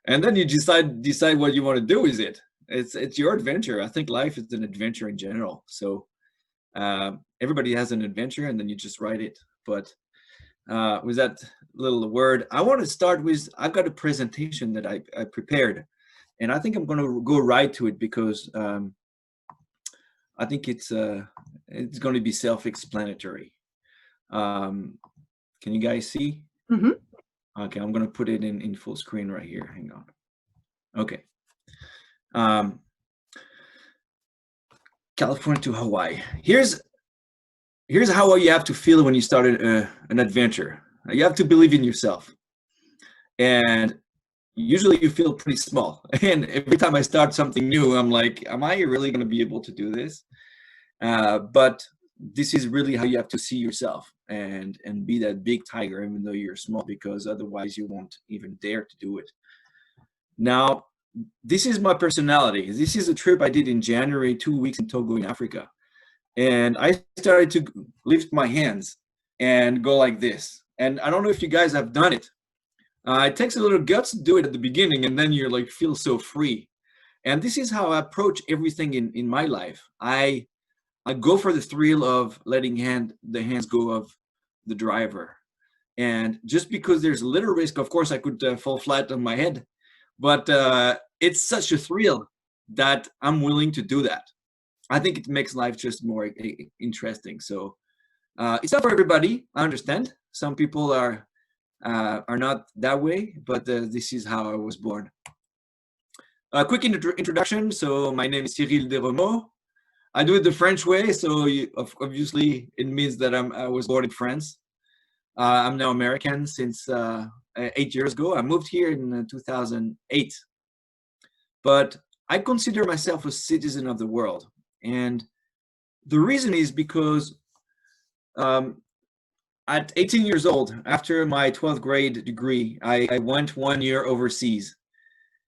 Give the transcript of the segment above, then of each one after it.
And then you decide what you want to do with it. It's your adventure. I think life is an adventure in general. So everybody has an adventure, and then you just write it. But with that little word, I want to start with, I've got a presentation that I prepared, and I think I'm going to go right to it because I think it's going to be self-explanatory. Can you guys see? Mm-hmm. Okay, I'm going to put it in full screen right here. Hang on. Okay. California to Hawaii. Here's how you have to feel when you start an adventure. You have to believe in yourself. And usually you feel pretty small. And every time I start something new, I'm like, am I really going to be able to do this? But this is really how you have to see yourself and be that big tiger, even though you're small, because otherwise you won't even dare to do it. Now, this is my personality. This is a trip I did in January, 2 weeks in Togo in Africa. And I started to lift my hands and go like this. And I don't know if you guys have done it. It takes a little guts to do it at the beginning, and then you're like, feel so free. And this is how I approach everything in my life. I go for the thrill of letting the hands go of the driver. And just because there's a little risk, of course, I could fall flat on my head. But it's such a thrill that I'm willing to do that. I think it makes life just more interesting. So it's not for everybody. I understand. Some people are not that way, but this is how I was born. A quick introduction. So my name is Cyril Derreumaux. I do it the French way, so obviously it means that I was born in France. I'm now American since 8 years ago. I moved here in 2008. But I consider myself a citizen of the world. And the reason is because at 18 years old, after my 12th grade degree, I went 1 year overseas.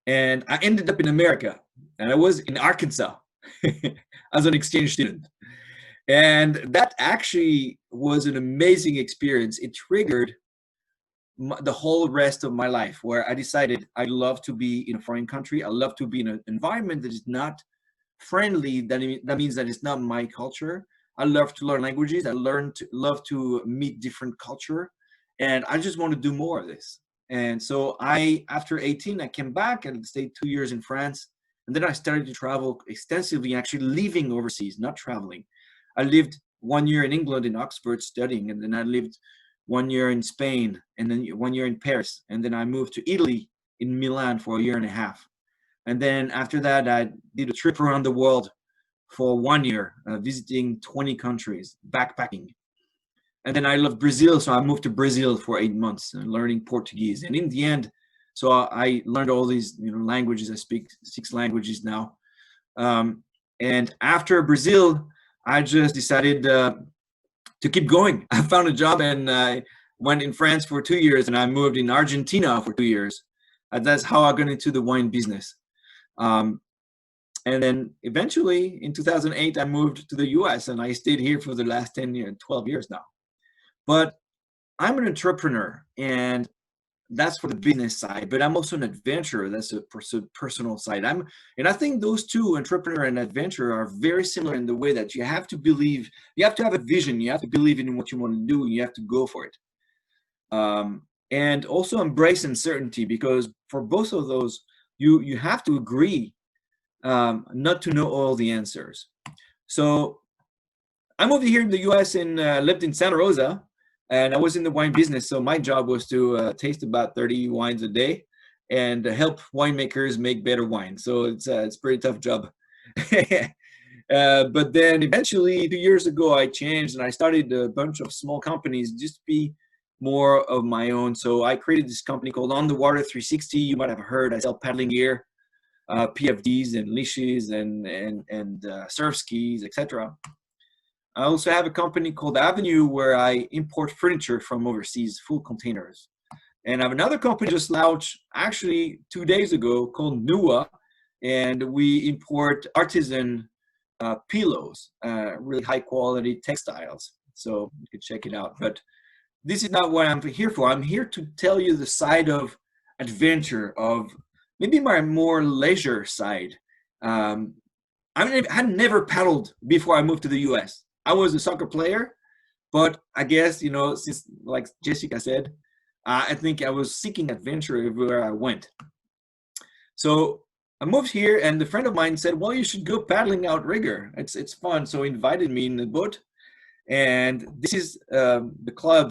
And I ended up in America. And I was in Arkansas as an exchange student. And that actually was an amazing experience. It triggered the whole rest of my life, where I decided I love to be in a foreign country. I love to be in an environment that is not friendly. That means that it's not my culture. I love to learn languages. I love to meet different culture. And I just want to do more of this. And so after 18, I came back and stayed 2 years in France. And then I started to travel extensively, actually living overseas, not traveling. I lived 1 year in England, in Oxford, studying, and then I lived 1 year in Spain, and then 1 year in Paris, and then I moved to Italy in Milan for 1.5 years. And then after that, I did a trip around the world for 1 year, visiting 20 countries, backpacking. And then I love Brazil, so I moved to Brazil for 8 months, learning Portuguese. And in the end, so I learned all these languages. I speak 6 languages now. And after Brazil, I just decided to keep going. I found a job and I went in France for 2 years, and I moved in Argentina for 2 years. And that's how I got into the wine business. And then eventually in 2008, I moved to the US, and I stayed here for the last 12 years now. But I'm an entrepreneur, and that's for the business side, but I'm also an adventurer. That's a personal side. And I think those two, entrepreneur and adventurer, are very similar in the way that you have to believe, you have to have a vision, you have to believe in what you want to do, and you have to go for it. And also embrace uncertainty, because for both of those, you have to agree not to know all the answers. So I moved here in the US and lived in Santa Rosa. And I was in the wine business, so my job was to taste about 30 wines a day and help winemakers make better wine. So it's a pretty tough job. But then eventually, 2 years ago, I changed and I started a bunch of small companies just to be more of my own. So I created this company called On the Water 360. You might have heard. I sell paddling gear, PFDs and leashes and surf skis, etc. I also have a company called Avenue, where I import furniture from overseas, full containers. And I have another company just launched actually 2 days ago called Nua, and we import artisan pillows, really high quality textiles. So you can check it out. But this is not what I'm here for. I'm here to tell you the side of adventure, of maybe my more leisure side. I had never paddled before I moved to the US. I was a soccer player, but I guess, you know, since like Jessica said, I think I was seeking adventure everywhere I went. So I moved here, and a friend of mine said, well, you should go paddling outrigger. It's fun. So he invited me in the boat. And this is the club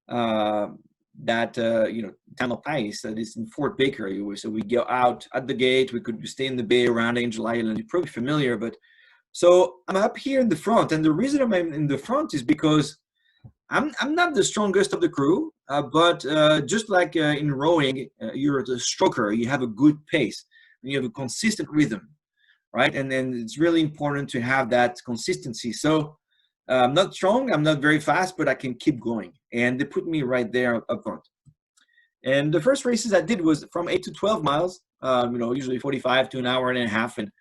that, you know, Moloka'i Hoe, that is in Fort Baker. So we go out at the gate. We could stay in the bay around Angel Island. You're probably familiar. But so I'm up here in the front. And the reason I'm in the front is because I'm not the strongest of the crew, but just like in rowing, you're the stroker. You have a good pace. And you have a consistent rhythm, right? And then it's really important to have that consistency. So I'm not strong, I'm not very fast, but I can keep going. And they put me right there up front. And the first races I did was from 8 to 12 miles, you know, usually 45 to an hour and a half. And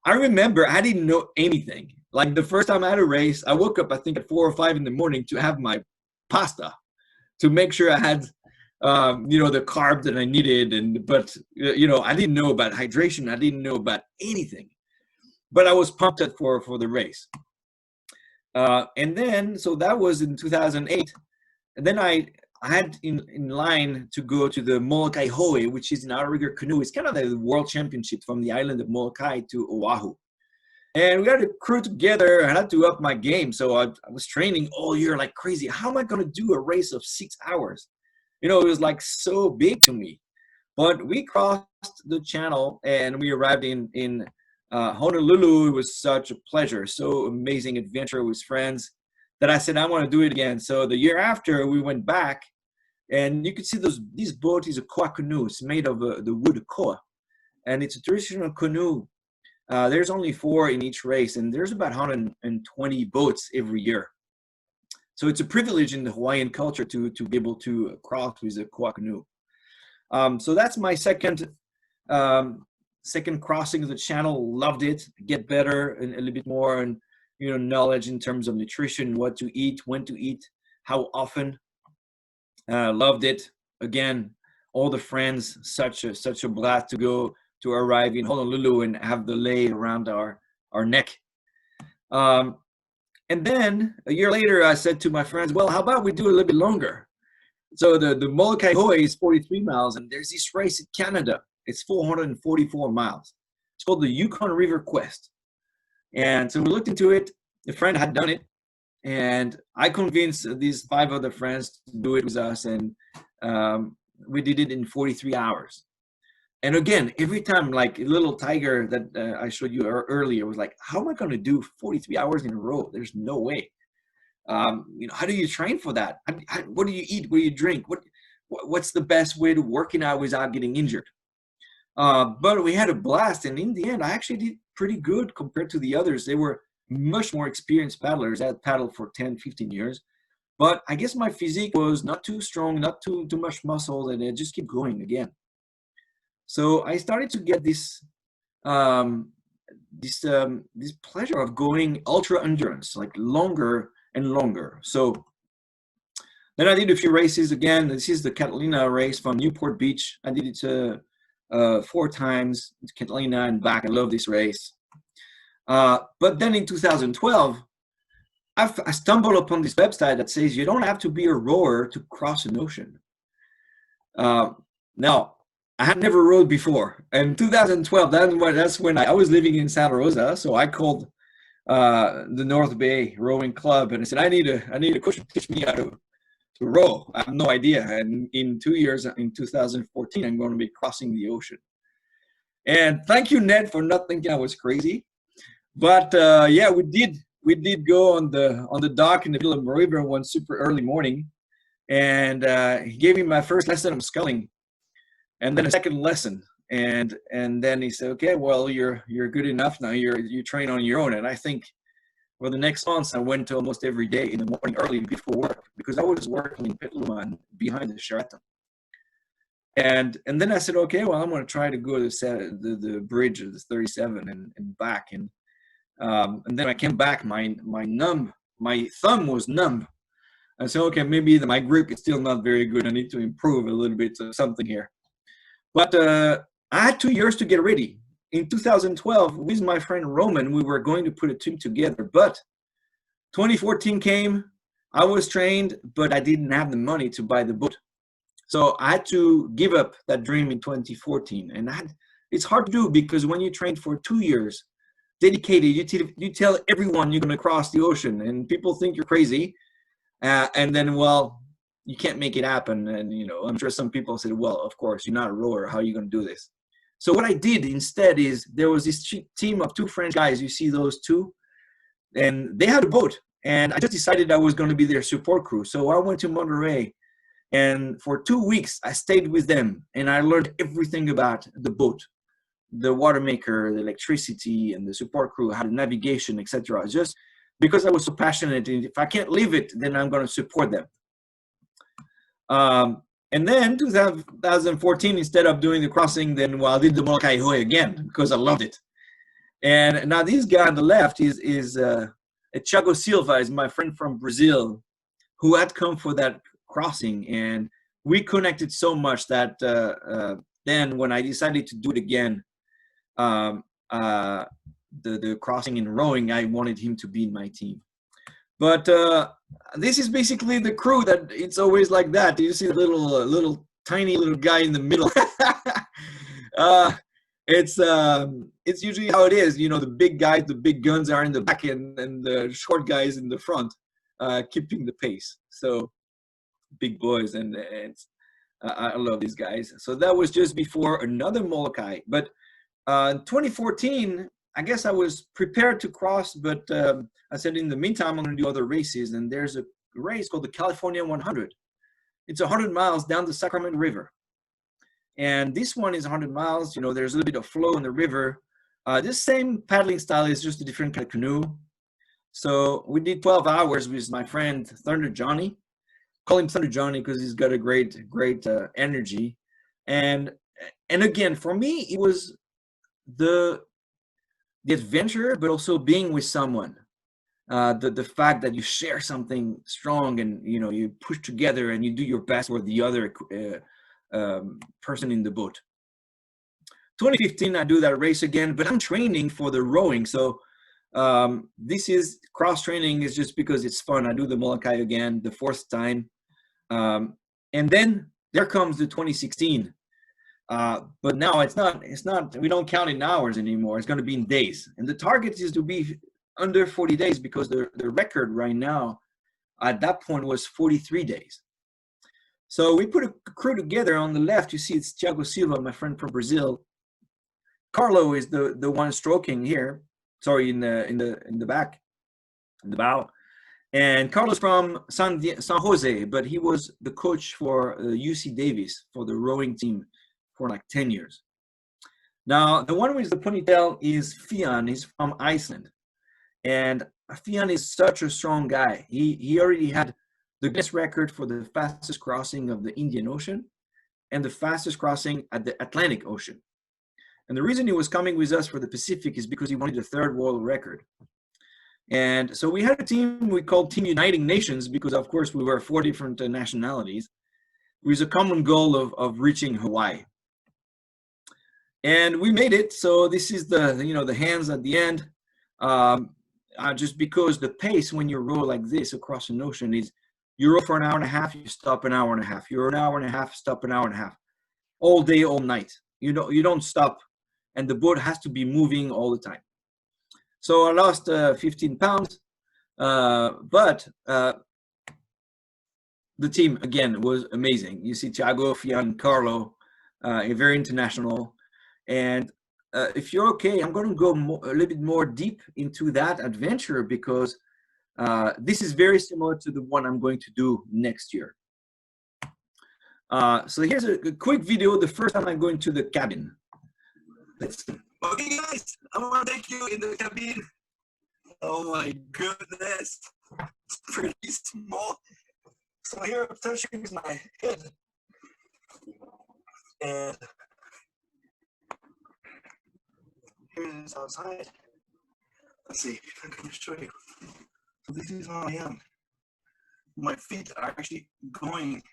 I remember I didn't know anything. Like the first time I had a race, I woke up, I think at 4 or 5 in the morning to have my pasta, to make sure I had, you know, the carbs that I needed. But, you know, I didn't know about hydration. I didn't know about anything. But I was pumped up for the race. And then, so that was in 2008. And then I had in line to go to the Moloka'i Hoe, which is an outrigger canoe. It's kind of the world championship from the island of Molokai to Oahu. And we got a crew together. I had to up my game. So I was training all year like crazy. How am I going to do a race of 6 hours? You know, it was like so big to me. But we crossed the channel and we arrived in Honolulu. It was such a pleasure, so amazing adventure with friends that I said I want to do it again. So the year after we went back, and you could see this boat is a koa canoe. It's made of the wood koa, and it's a traditional canoe. There's only 4 in each race, and there's about 120 boats every year. So it's a privilege in the Hawaiian culture to be able to cross with a koa canoe. So that's my second crossing of the channel. Loved it. Get better and a little bit more, and you know, knowledge in terms of nutrition, what to eat, when to eat, how often. Loved it. Again, all the friends, such a blast to arrive in Honolulu and have the lei around our neck. And then a year later, I said to my friends, well, how about we do a little bit longer? So the Moloka'i Hoe is 43 miles, and there's this race in Canada. It's 444 miles. It's called the Yukon River Quest. And so we looked into it. A friend had done it, and I convinced these 5 other friends to do it with us, and we did it in 43 hours. And again, every time, like a little tiger that I showed you earlier was like, how am I going to do 43 hours in a row? There's no way. You know, how do you train for that? What do you eat? What do you drink? What's the best way to working out without getting injured? But we had a blast, and in the end, I actually did pretty good compared to the others. They were much more experienced paddlers. I had paddled for 10, 15 years. But I guess my physique was not too strong, not too much muscle, and I just keep going again. So I started to get this pleasure of going ultra endurance, like longer and longer. So then I did a few races again. This is the Catalina race from Newport Beach. I did it 4 times, Catalina and back. I love this race. But then in 2012, I stumbled upon this website that says you don't have to be a rower to cross an ocean. Now, I had never rowed before. In 2012, that's when I was living in Santa Rosa. So I called the North Bay Rowing Club, and I said, I need a coach to teach me how to row. I have no idea. And in 2 years, in 2014, I'm going to be crossing the ocean. And thank you, Ned, for not thinking I was crazy. But yeah, we did go on the dock in the Petaluma River one super early morning, and he gave me my first lesson on sculling, and then a second lesson, and then he said, okay, well, you're good enough now. You train on your own. And I think for the next months, I went to almost every day in the morning early before work, because I was working in Petaluma and behind the Sheraton. And then I said, okay, well, I'm going to try to go to the bridge of the 37 and back. And then I came back, my thumb was numb. I said, okay, maybe my grip is still not very good. I need to improve a little bit of something here. But I had 2 years to get ready. In 2012, with my friend Roman, we were going to put a team together, but 2014 came, I was trained, but I didn't have the money to buy the boat. So I had to give up that dream in 2014. And it's hard to do because when you train for 2 years, dedicated, you tell everyone you're going to cross the ocean and people think you're crazy. And then, well, you can't make it happen. And, you know, I'm sure some people said, well, of course, you're not a rower. How are you going to do this? So what I did instead is there was this team of 2 French guys. You see those 2? And they had a boat. And I just decided I was going to be their support crew. So I went to Monterey. And for 2 weeks, I stayed with them. And I learned everything about the boat, the water maker, the electricity, and the support crew, how to navigation, etc. Just because I was so passionate. And if I can't leave it, then I'm going to support them. And then 2014, instead of doing the crossing, then well, I did the Moloka'i Hoe again because I loved it. And now this guy on the left is Thiago Silva, is my friend from Brazil, who had come for that crossing, and we connected so much that then when I decided to do it again, the crossing and rowing, I wanted him to be in my team. But this is basically the crew that it's always like that. You see the little tiny little guy in the middle. It's usually how it is. You know, the big guys, the big guns are in the back end, and the short guys in the front, keeping the pace. So big boys, and I love these guys. So that was just before another Molokai. But in 2014, I guess I was prepared to cross, but I said in the meantime, I'm going to do other races. And there's a race called the California 100. It's 100 miles down the Sacramento River. And this one is 100 miles. You know, there's a little bit of flow in the river. This same paddling style is just a different kind of canoe. So we did 12 hours with my friend Thunder Johnny. Call him Thunder Johnny because he's got a great energy. And again, for me, it was the adventure, but also being with someone. The fact that you share something strong, and you know, you push together and you do your best for the other person in the boat. 2015, I do that race again, but I'm training for the rowing. So this is cross training is just because it's fun. I do the Molokai again, the 4th time. And then there comes the 2016. But now it's not, we don't count in hours anymore. It's going to be in days. And the target is to be under 40 days because the record right now at that point was 43 days. So we put a crew together. On the left, you see it's Thiago Silva, my friend from Brazil. Carlo is the one stroking here. Sorry, in the back, in the bow. And Carlos from San Jose, but he was the coach for UC Davis for the rowing team for like 10 years. Now, the one with the ponytail is Fian. He's from Iceland. And Fian is such a strong guy. He already had the Guinness record for the fastest crossing of the Indian Ocean and the fastest crossing at the Atlantic Ocean. And the reason he was coming with us for the Pacific is because he wanted a 3rd world record. And so we had a team we called Team Uniting Nations because, of course, we were 4 different nationalities with a common goal of reaching Hawaii. And we made it. So this is the hands at the end. Just because the pace when you row like this across an ocean is you row for an hour and a half, you stop an hour and a half. You're an hour and a half, stop an hour and a half. All day, all night. You don't stop. And the boat has to be moving all the time. So I lost 15 pounds, but the team, again, was amazing. You see Thiago, Fian, Carlo, very international. And if you're okay, I'm going to go a little bit more deep into that adventure because this is very similar to the one I'm going to do next year. So here's a quick video, the first time I'm going to the cabin. Listen. Okay, guys, I want to take you in the cabin. Oh my goodness, it's pretty small. So here I'm touching my head. And here it is outside. Let's see, I'm going to show you. So this is how I am. My feet are actually going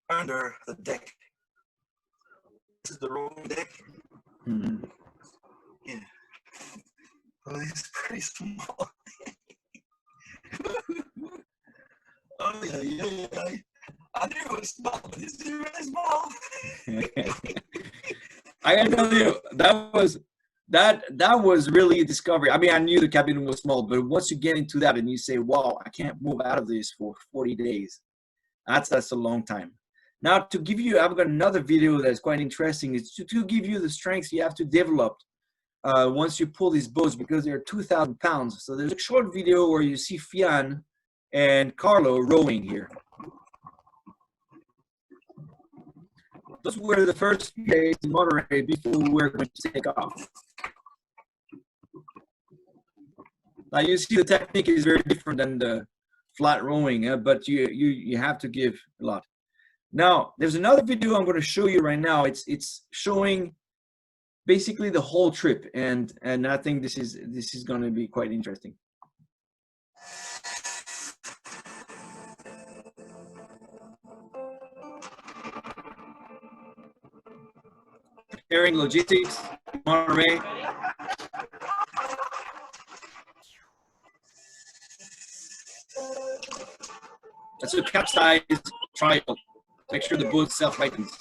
under the deck. is the rowing deck. Mm-hmm. Yeah. Oh, it's pretty small. Oh, yeah. I knew it was small, but it's really small. I gotta tell you, that was really a discovery. I mean, I knew the cabin was small, but once you get into that and you say, wow, I can't move out of this for 40 days, that's a long time. Now, to give you, I've got another video that's quite interesting. It's to give you the strengths you have to develop once you pull these boats, because they're 2,000 pounds. So there's a short video where you see Fian and Carlo rowing here. Those were the first few days in Monterey before we were going to take off. Now you see the technique is very different than the flat rowing, but you have to give a lot. Now there's another video I'm going to show you right now. It's showing basically the whole trip, and I think this is going to be quite interesting. Preparing logistics, Monterey. That's a capsize trial. Make sure the boat self-lightens.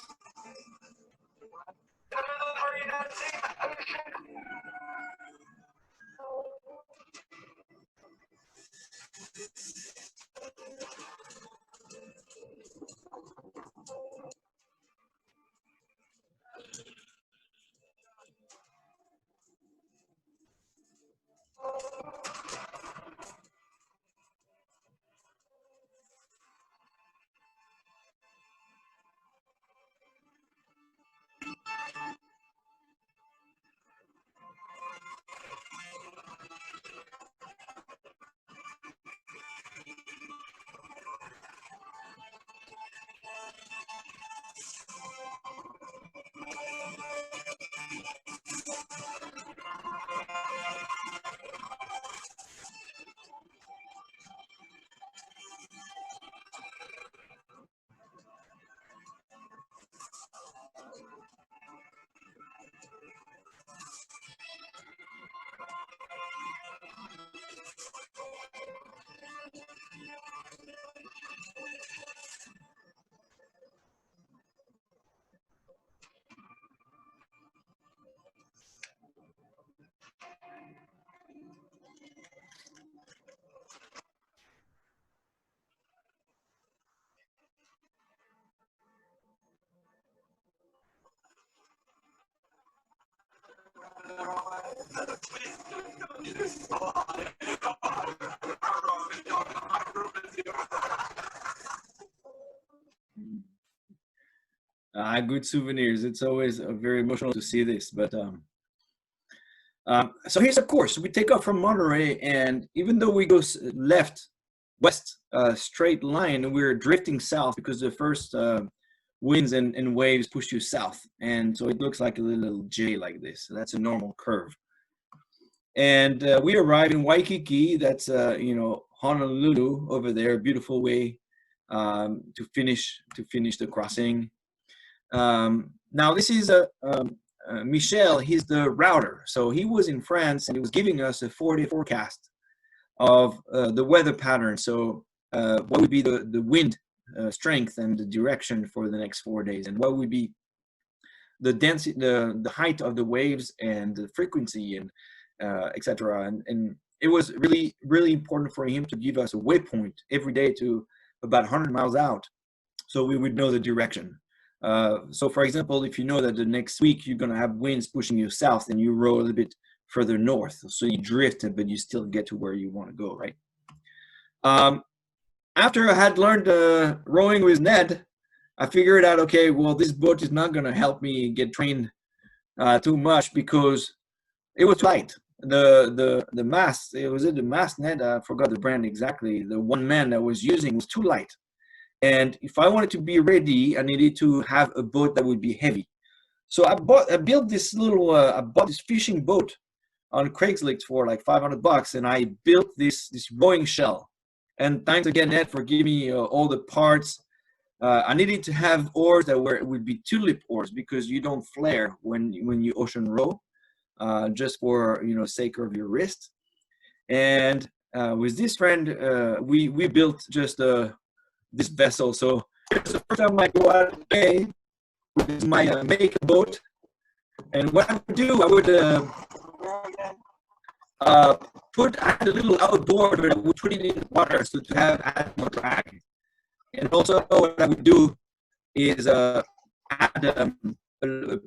Good souvenirs. It's always very emotional to see this. But so here's a course. We take off from Monterey, and even though we go left, west, straight line, we're drifting south because the first winds and waves push you south, and so it looks like a little J like this. So that's a normal curve. And we arrive in Waikiki. That's Honolulu over there. Beautiful way to finish the crossing. Now this is Michel. He's the router, so he was in France and he was giving us a 4-day forecast of the weather pattern. So what would be the wind strength and the direction for the next 4 days, and what would be the density, the height of the waves and the frequency, and etc. And it was really important for him to give us a waypoint every day to about 100 miles out, so we would know the direction. So for example, if you know that the next week you're going to have winds pushing you south, and you row a little bit further north, so you drift but you still get to where you want to go, right? After I had learned rowing with Ned, I figured out, okay, well, this boat is not going to help me get trained too much because it was light. The mast, was it the mast, Ned? I forgot the brand exactly. The one man that was using was too light. And if I wanted to be ready, I needed to have a boat that would be heavy. So I built this little, I bought this fishing boat on Craigslist for like $500, and I built this rowing shell. And thanks again, Ed, for giving me all the parts. I needed to have oars that would be tulip oars, because you don't flare when you ocean row, just for sake of your wrist. And with this friend, we built just this vessel. So it's the first time I go out of the bay with my make boat. And what I would do, I would I had a little outboard, but I would put it in the water so to add more drag. And also what I would do is add a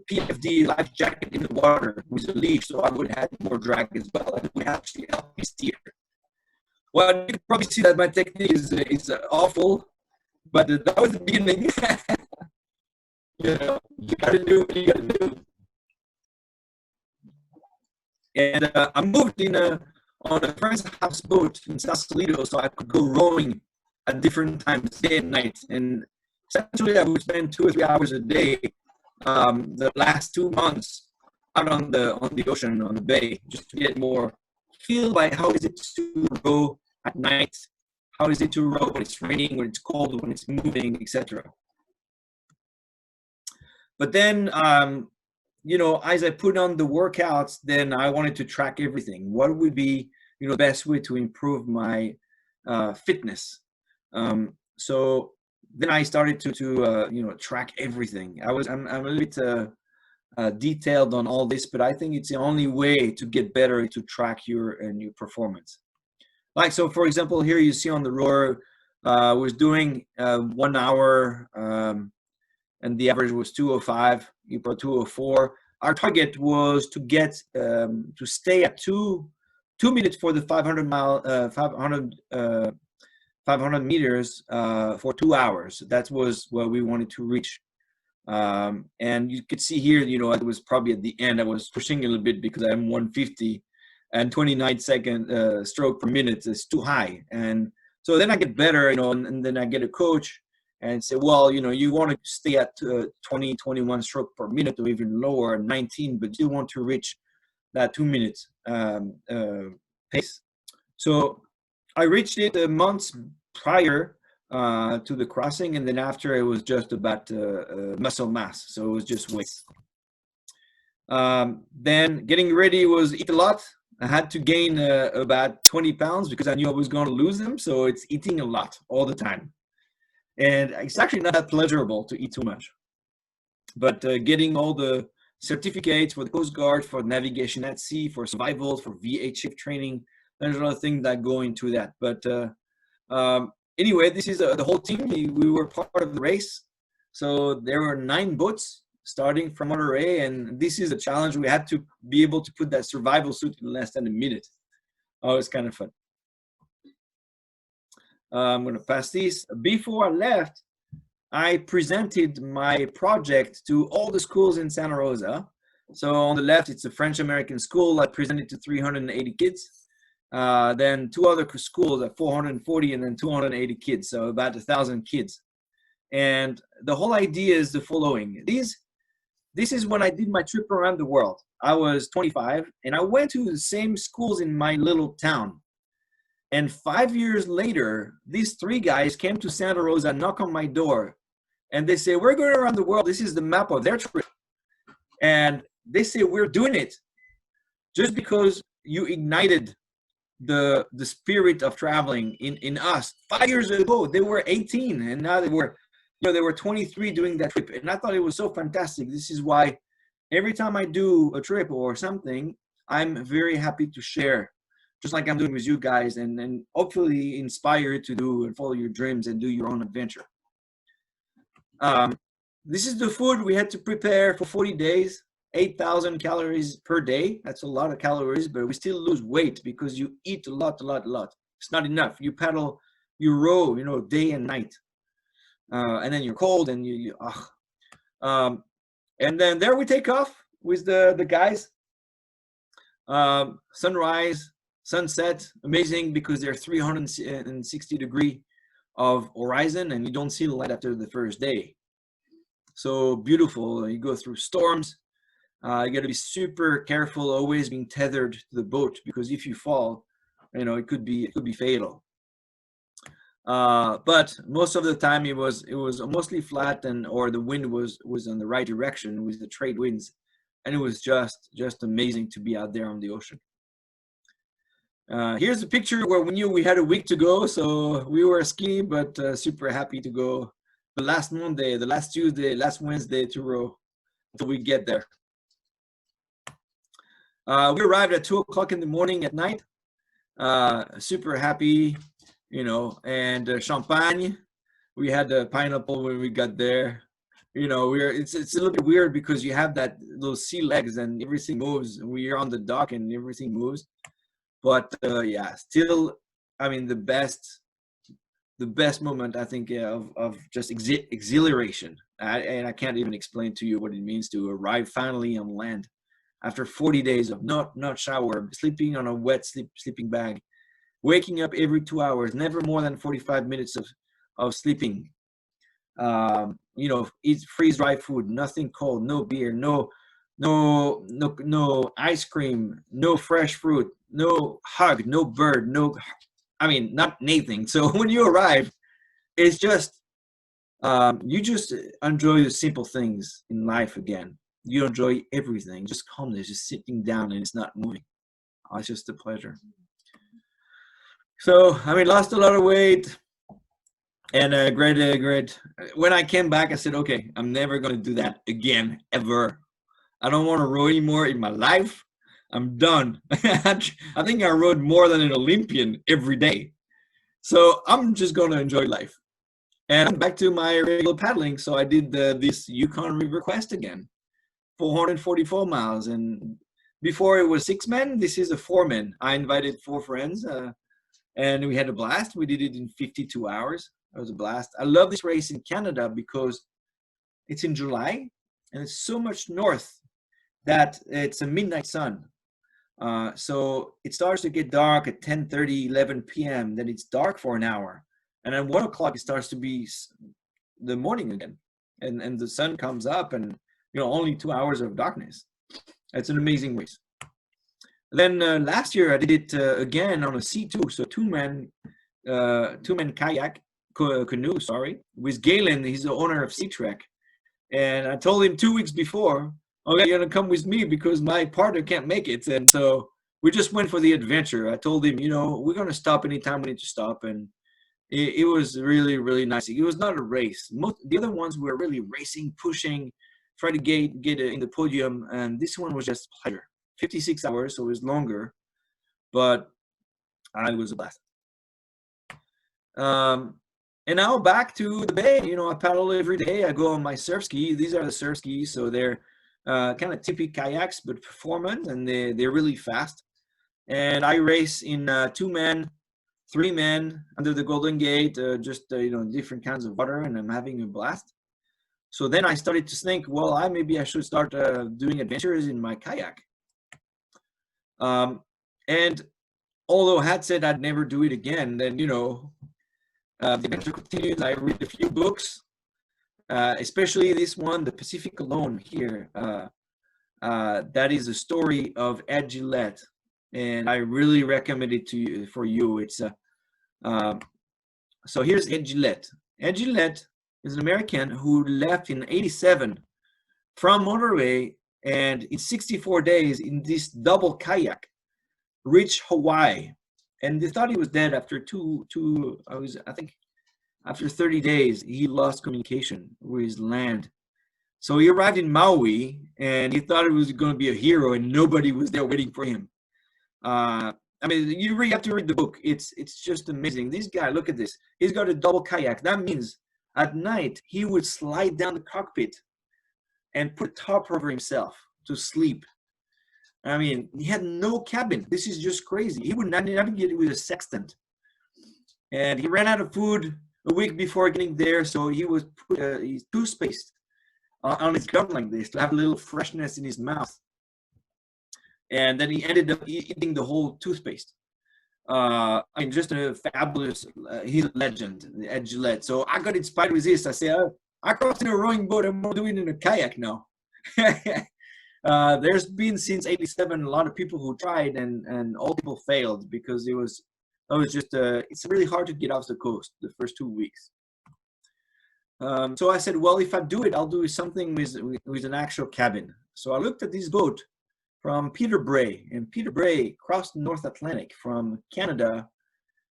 PFD life jacket in the water with a leash, so I would have more drag as well, and it would actually help me steer. Well, you can probably see that my technique is awful, but that was the beginning. You gotta do what you gotta do. And I moved on a friend's houseboat in Sausalito, so I could go rowing at different times, day and night. And essentially, I would spend 2 or 3 hours a day the last 2 months out on the ocean, on the bay, just to get more feel by how is it to row at night, how is it to row when it's raining, when it's cold, when it's moving, etc. But then, as I put on the workouts, then I wanted to track everything. What would be, the best way to improve my fitness? So then I started to track everything. I'm a little bit detailed on all this, but I think it's the only way to get better to track your performance. Like, so for example, here you see on the rower, was doing 1 hour, and the average was 205, April 204. Our target was to get to stay at 2 minutes for the 500 meters for 2 hours. That was what we wanted to reach. And you could see here, it was probably at the end, I was pushing a little bit because I'm 150 and 29-second stroke per minute is too high. And so then I get better, and then I get a coach and say, well, you want to stay at 20, 21 stroke per minute or even lower, 19, but you want to reach that 2 minutes pace. So I reached it months prior to the crossing, and then after it was just about muscle mass, so it was just weights. Then getting ready was eat a lot. I had to gain about 20 pounds because I knew I was going to lose them, so it's eating a lot all the time. And it's actually not that pleasurable to eat too much. But getting all the certificates for the Coast Guard, for navigation at sea, for survival, for VHF training, there's a lot of things that go into that. But anyway, this is the whole team. We were part of the race. So there were 9 boats starting from Monterey, and this is a challenge. We had to be able to put that survival suit in less than a minute. Oh, it's kind of fun. I'm going to pass these. Before I left, I presented my project to all the schools in Santa Rosa. So on the left, it's a French-American school. I presented to 380 kids. Then 2 other schools at 440, and then 280 kids, so about 1,000 kids. And the whole idea is the following. This is when I did my trip around the world. I was 25, and I went to the same schools in my little town. And 5 years later, these 3 guys came to Santa Rosa, knock on my door, and they say, we're going around the world. This is the map of their trip. And they say, we're doing it just because you ignited the spirit of traveling in us. 5 years ago, they were 18, and now they were 23 doing that trip. And I thought it was so fantastic. This is why every time I do a trip or something, I'm very happy to share, just like I'm doing with you guys, and hopefully inspire you to do and follow your dreams and do your own adventure. This is the food we had to prepare for 40 days, 8,000 calories per day. That's a lot of calories, but we still lose weight because you eat a lot. It's not enough. You paddle, you row, day and night. And then you're cold and and then there we take off with the guys. Sunrise, sunset, amazing because they're 360 degree of horizon and you don't see the light after the first day. So beautiful. You go through storms. You got to be super careful, always being tethered to the boat, because if you fall, it could be fatal. But most of the time it was mostly flat, and or the wind was in the right direction with the trade winds, and it was just amazing to be out there on the ocean. Here's a picture where we knew we had a week to go, so we were skinny but super happy to go the last Monday, the last Tuesday, last Wednesday to row until we get there. We arrived at 2 o'clock in the morning at night. Super happy, you know, and champagne. We had the pineapple when we got there. You know, it's a little bit weird because you have that little sea legs and everything moves. We're on the dock and everything moves. But yeah, still, I mean, the best moment, I think, of just exhilaration. And I can't even explain to you what it means to arrive finally on land after 40 days of not shower, sleeping on a wet sleeping bag, waking up every 2 hours, never more than 45 minutes of sleeping. You know, eat freeze-dried food, nothing cold, no beer, no ice cream, no fresh fruit, no hug, no bird, no, I mean, not anything. So when you arrive, it's just, you just enjoy the simple things in life again. You enjoy everything, just calmness, just sitting down and it's not moving. Oh, it's just a pleasure. So, I mean, lost a lot of weight, and great. When I came back, I said, okay, I'm never going to do that again, ever. I don't want to row anymore in my life. I'm done. I think I rowed more than an Olympian every day. So I'm just going to enjoy life. And I'm back to my regular paddling. So I did this Yukon River Quest again, 444 miles. And before it was 6 men, this is a 4 men. I invited 4 friends, and we had a blast. We did it in 52 hours. It was a blast. I love this race in Canada because it's in July and it's so much north that it's a midnight sun. So it starts to get dark at 10:30, 11 p.m. Then it's dark for an hour. And at 1 o'clock, it starts to be the morning again. And the sun comes up, and, you know, only 2 hours of darkness. It's an amazing race. Then last year I did it again on a C2, so two man kayak canoe, sorry, with Galen. He's the owner of Sea Trek, and I told him 2 weeks before, okay, you're gonna come with me because my partner can't make it, and so we just went for the adventure. I told him, you know, we're gonna stop anytime we need to stop, and it was really nice. It was not a race. The other ones were really racing, pushing, try to get in the podium, and this one was just pleasure. 56 hours, so it was longer, but it was a blast. And now back to the bay. You know, I paddle every day. I go on my surf ski. These are the surf skis, so they're kind of tippy kayaks, but performance, and they're really fast. And I race in 2 men, 3 men under the Golden Gate, just you know, different kinds of water, and I'm having a blast. So then I started to think, well, maybe I should start doing adventures in my kayak. And although I had said I'd never do it again, then, you know, the adventure continues. I read a few books, especially this one, The Pacific Alone here. That is a story of Ed Gillette, and I really recommend it to you, for you. It's so here's Ed Gillette. Ed Gillette is an American who left in '87 from Monterey, and in 64 days in this double kayak reached Hawaii. And they thought he was dead after I think after 30 days he lost communication with his land. So he arrived in Maui, and he thought it was going to be a hero, and nobody was there waiting for him. I mean, you really have to read the book. It's just amazing. This guy, look at this. He's got a double kayak. That means at night he would slide down the cockpit and put a top over himself to sleep. I mean, he had no cabin. This is just crazy. He would navigate with a sextant. And he ran out of food a week before getting there, so he was put his toothpaste on his gum like this to have a little freshness in his mouth. And then he ended up eating the whole toothpaste. I mean, just a fabulous, he's a legend, Ed Gillette. So I got inspired with this. I said, I crossed in a rowing boat, I'm doing it in a kayak now. There's been since '87 a lot of people who tried, and all people failed because it was I was just, it's really hard to get off the coast the first 2 weeks. So I said, well, if I do it, I'll do something with an actual cabin. So I looked at this boat from Peter Bray, and Peter Bray crossed the North Atlantic from Canada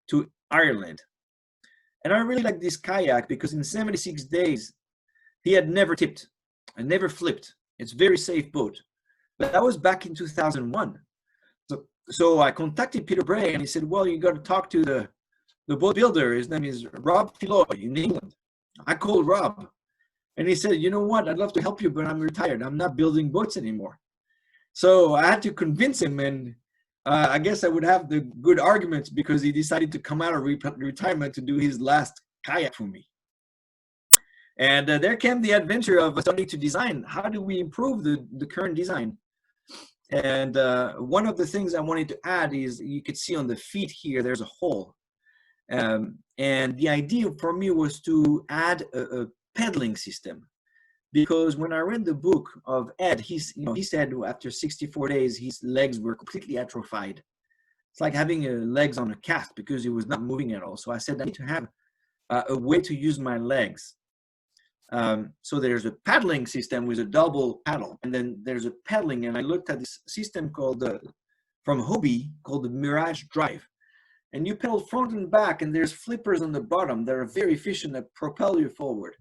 to Ireland. And I really like this kayak because in 76 days, he had never tipped and never flipped. It's a very safe boat. But that was back in 2001. So I contacted Peter Bray, and he said, well, you got to talk to the boat builder. His name is Rob Filoy in England. I called Rob, and he said, you know what, I'd love to help you, but I'm retired. I'm not building boats anymore. So I had to convince him, and I guess I would have the good arguments because he decided to come out of retirement to do his last kayak for me. And there came the adventure of starting to design. How do we improve the current design? And one of the things I wanted to add is you could see on the feet here, there's a hole. And the idea for me was to add a pedaling system, because when I read the book of Ed, he said after 64 days his legs were completely atrophied. It's like having legs on a cast because he was not moving at all. So I said I need to have a way to use my legs. So there's a paddling system with a double paddle, and then there's a pedaling. And I looked at this system called from Hobie called the Mirage Drive. And you pedal front and back, and there's flippers on the bottom that are very efficient that propel you forward.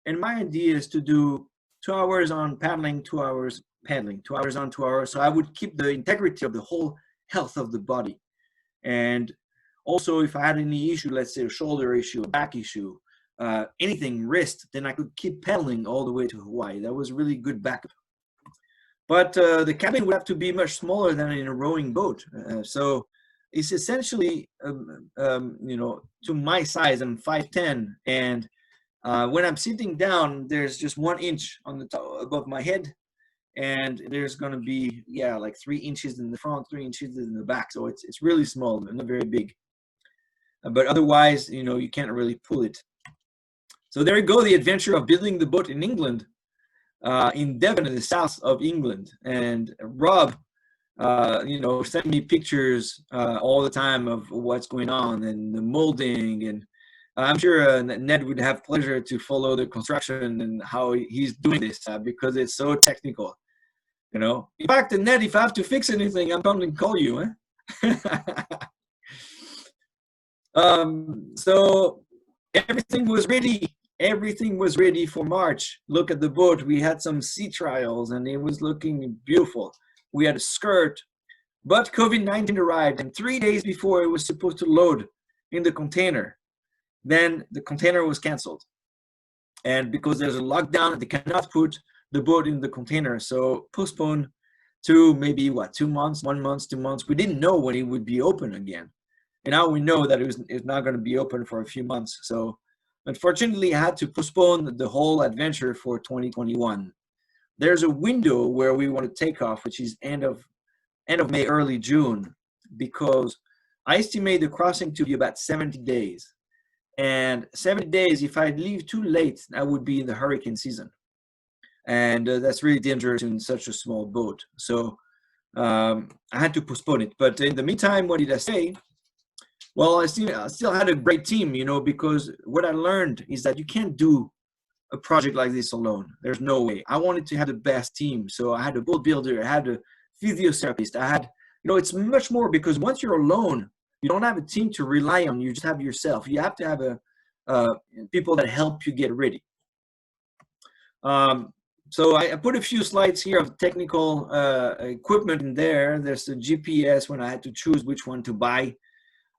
And my idea is to do 2 hours on paddling, 2 hours paddling, 2 hours on, 2 hours. So I would keep the integrity of the whole health of the body. And also if I had any issue, let's say a shoulder issue, a back issue, anything, wrist, then I could keep paddling all the way to Hawaii. That was really good backup. But the cabin would have to be much smaller than in a rowing boat. So it's essentially, to my size. I'm 5'10", and when I'm sitting down, there's just 1 inch on the top above my head, and there's going to be like 3 inches in the front, 3 inches in the back. So it's really small, not very big. But otherwise, you can't really pull it. So there you go, the adventure of building the boat in England, in Devon, in the south of England. And Rob, send me pictures all the time of what's going on and the molding. And I'm sure Ned would have pleasure to follow the construction and how he's doing this because it's so technical. In fact, Ned, if I have to fix anything, I'm going to call you. So everything was ready. Everything was ready for March. Look at the boat. We had some sea trials, and it was looking beautiful. We had a skirt, but COVID-19 arrived, and 3 days before it was supposed to load in the container, then the container was canceled. And because there's a lockdown, they cannot put the boat in the container. So postponed to maybe 2 months, 1 month, 2 months. We didn't know when it would be open again. And now we know that it's not going to be open for a few months. So unfortunately, I had to postpone the whole adventure for 2021. There's a window where we want to take off, which is end of May, early June, because I estimate the crossing to be about 70 days. And 70 days, if I leave too late, I would be in the hurricane season. And that's really dangerous in such a small boat. So I had to postpone it. But in the meantime, what did I say? Well, I still had a great team, because what I learned is that you can't do a project like this alone. There's no way. I wanted to have the best team. So I had a boat builder, I had a physiotherapist, I had, it's much more, because once you're alone, you don't have a team to rely on. You just have yourself. You have to have people that help you get ready. So I put a few slides here of technical equipment in there. There's the GPS when I had to choose which one to buy.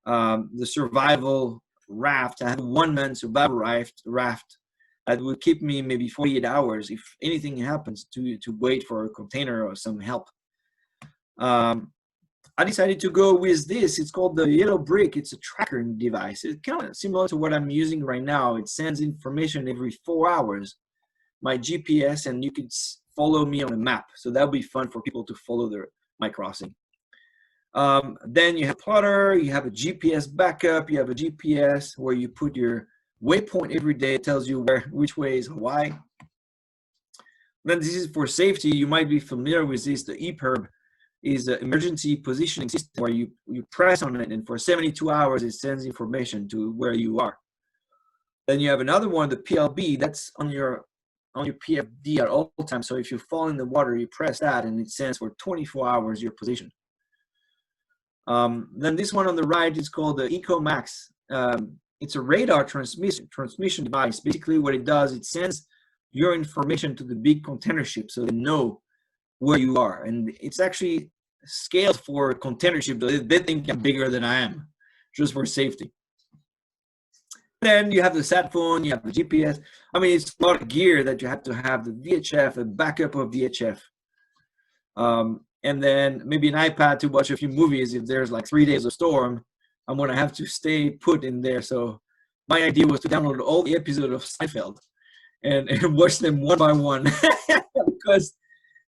The survival raft. I have a one-man survival raft that would keep me maybe 48 hours if anything happens to wait for a container or some help. I decided to go with this. It's called the Yellow Brick. It's a tracking device. It's kind of similar to what I'm using right now. It sends information every 4 hours, my GPS, and you could follow me on a map. So that would be fun for people to follow my crossing. Then you have plotter, you have a GPS backup, you have a GPS where you put your waypoint every day. It tells you which way is Hawaii. Then this is for safety. You might be familiar with this, the EPIRB. is an emergency positioning system where you press on it, and for 72 hours it sends information to where you are. Then you have another one, the PLB, that's on your PFD at all times. So if you fall in the water, you press that and it sends for 24 hours your position. Then this one on the right is called the EcoMax. It's a radar transmission device. Basically what it does, it sends your information to the big container ship so they know where you are. And it's actually scaled for container ship. They think I'm bigger than I am, just for safety. Then you have the sat phone, you have the GPS. I mean, it's a lot of gear that you have to have, the VHF, a backup of VHF. And then maybe an iPad to watch a few movies. If there's like 3 days of storm, I'm gonna have to stay put in there. So my idea was to download all the episodes of Seinfeld and watch them one by one. Because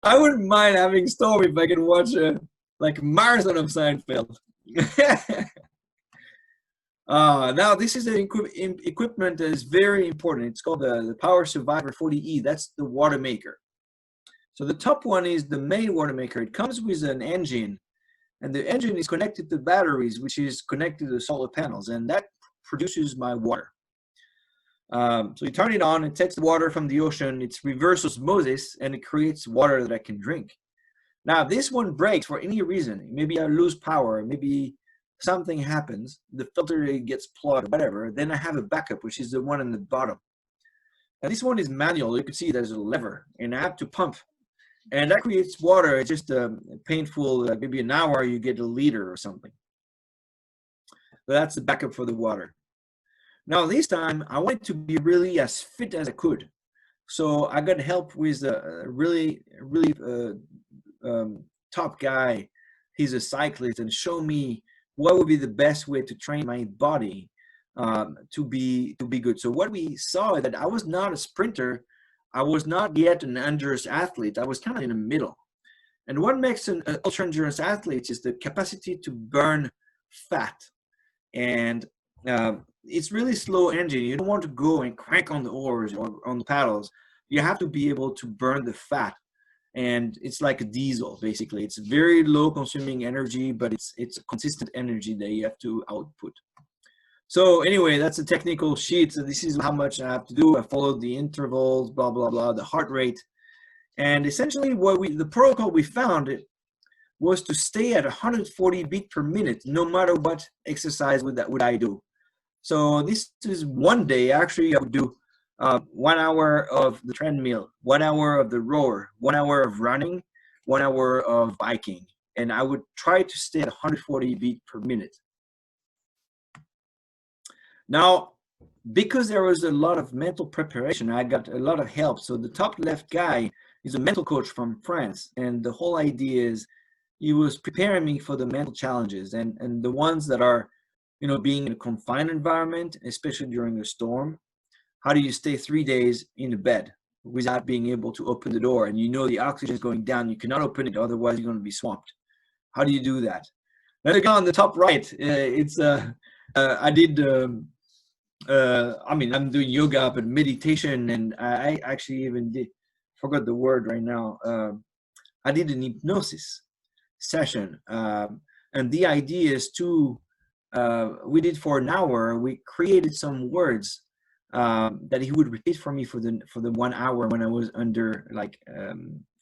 I wouldn't mind having storm if I can watch like a marathon of Seinfeld. Now this is an equipment that is very important. It's called the Power Survivor 40E. That's the watermaker. So the top one is the main watermaker. It comes with an engine, and the engine is connected to batteries, which is connected to solar panels, and that produces my water. So you turn it on, it takes the water from the ocean, it's reverse osmosis, and it creates water that I can drink. Now, if this one breaks for any reason, maybe I lose power, maybe something happens, the filter gets plugged, whatever, then I have a backup, which is the one in the bottom. And this one is manual. You can see there's a lever, and I have to pump. And that creates water. It's just painful, maybe an hour, you get a liter or something. But that's the backup for the water. Now, this time, I wanted to be really as fit as I could. So I got help with a really top guy. He's a cyclist, and showed me what would be the best way to train my body to be good. So what we saw is that I was not a sprinter. I was not yet an endurance athlete. I was kind of in the middle. And what makes an ultra endurance athlete is the capacity to burn fat. And it's really slow engine. You don't want to go and crank on the oars or on the paddles. You have to be able to burn the fat. And it's like a diesel, basically. It's very low consuming energy, but it's a consistent energy that you have to output. So anyway, that's a technical sheet. So this is how much I have to do. I followed the intervals, blah, blah, blah, the heart rate. And essentially the protocol we found was to stay at 140 beats per minute, no matter what exercise would I do. So this is one day, actually, I would do 1 hour of the treadmill, 1 hour of the rower, 1 hour of running, 1 hour of biking. And I would try to stay at 140 beats per minute. Now, because there was a lot of mental preparation, I got a lot of help. So the top left guy is a mental coach from France. And the whole idea is he was preparing me for the mental challenges and the ones that are, being in a confined environment, especially during a storm. How do you stay 3 days in a bed without being able to open the door? And the oxygen is going down. You cannot open it, otherwise you're going to be swamped. How do you do that? Now, the guy on the top right, I did... I'm doing yoga, but meditation, and I actually even forgot the word right now. I did an hypnosis session, and the idea is we did for an hour. We created some words that he would repeat for me for the 1 hour when I was under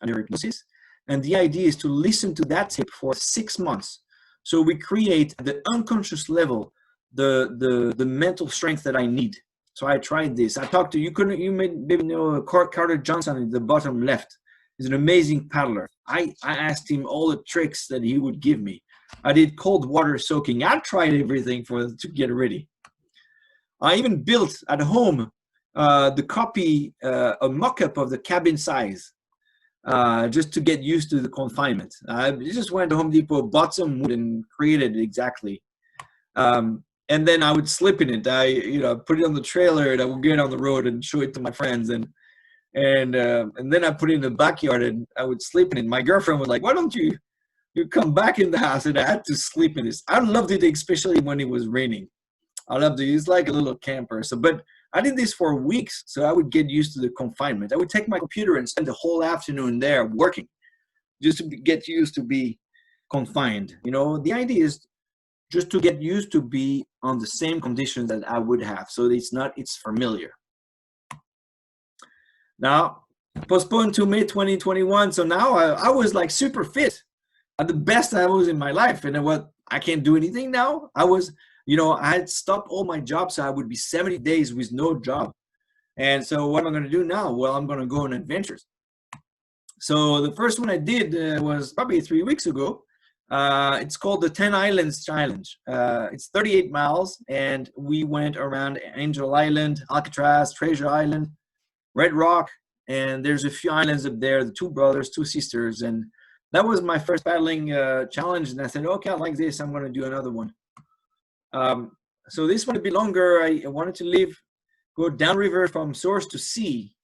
hypnosis, and the idea is to listen to that tape for 6 months. So we create at the unconscious level the mental strength that I need. So I tried this. I talked to you maybe know Carter Johnson in the bottom left. He's an amazing paddler. I asked him all the tricks that he would give me. I did cold water soaking. I tried everything to get ready. I even built at home a mock-up of the cabin size, just to get used to the confinement. I just went to Home Depot, bought some wood, and created it exactly. And then I would sleep in it. I put it on the trailer, and I would get on the road and show it to my friends. And then I put it in the backyard, and I would sleep in it. My girlfriend was like, "Why don't you come back in the house?" And I had to sleep in this. I loved it, especially when it was raining. I loved it. It's like a little camper. But I did this for weeks, so I would get used to the confinement. I would take my computer and spend the whole afternoon there working, just to get used to be confined. You know, the idea is just to get used to be on the same conditions that I would have. So it's familiar. Now, postponed to May 2021. So now I was like super fit, at the best I was in my life. And then what, I can't do anything now. I was, you know, I had stopped all my jobs. So I would be 70 days with no job. And so what am I going to do now? Well, I'm going to go on adventures. So the first one I did was probably 3 weeks ago. It's called the 10 Islands Challenge. It's 38 miles, and we went around Angel Island, Alcatraz, Treasure Island, Red Rock, and there's a few islands up there, the two brothers, two sisters, and that was my first paddling challenge. And I said, okay, I like this. I'm going to do another one. So this one would be longer. I wanted to go downriver from source to sea,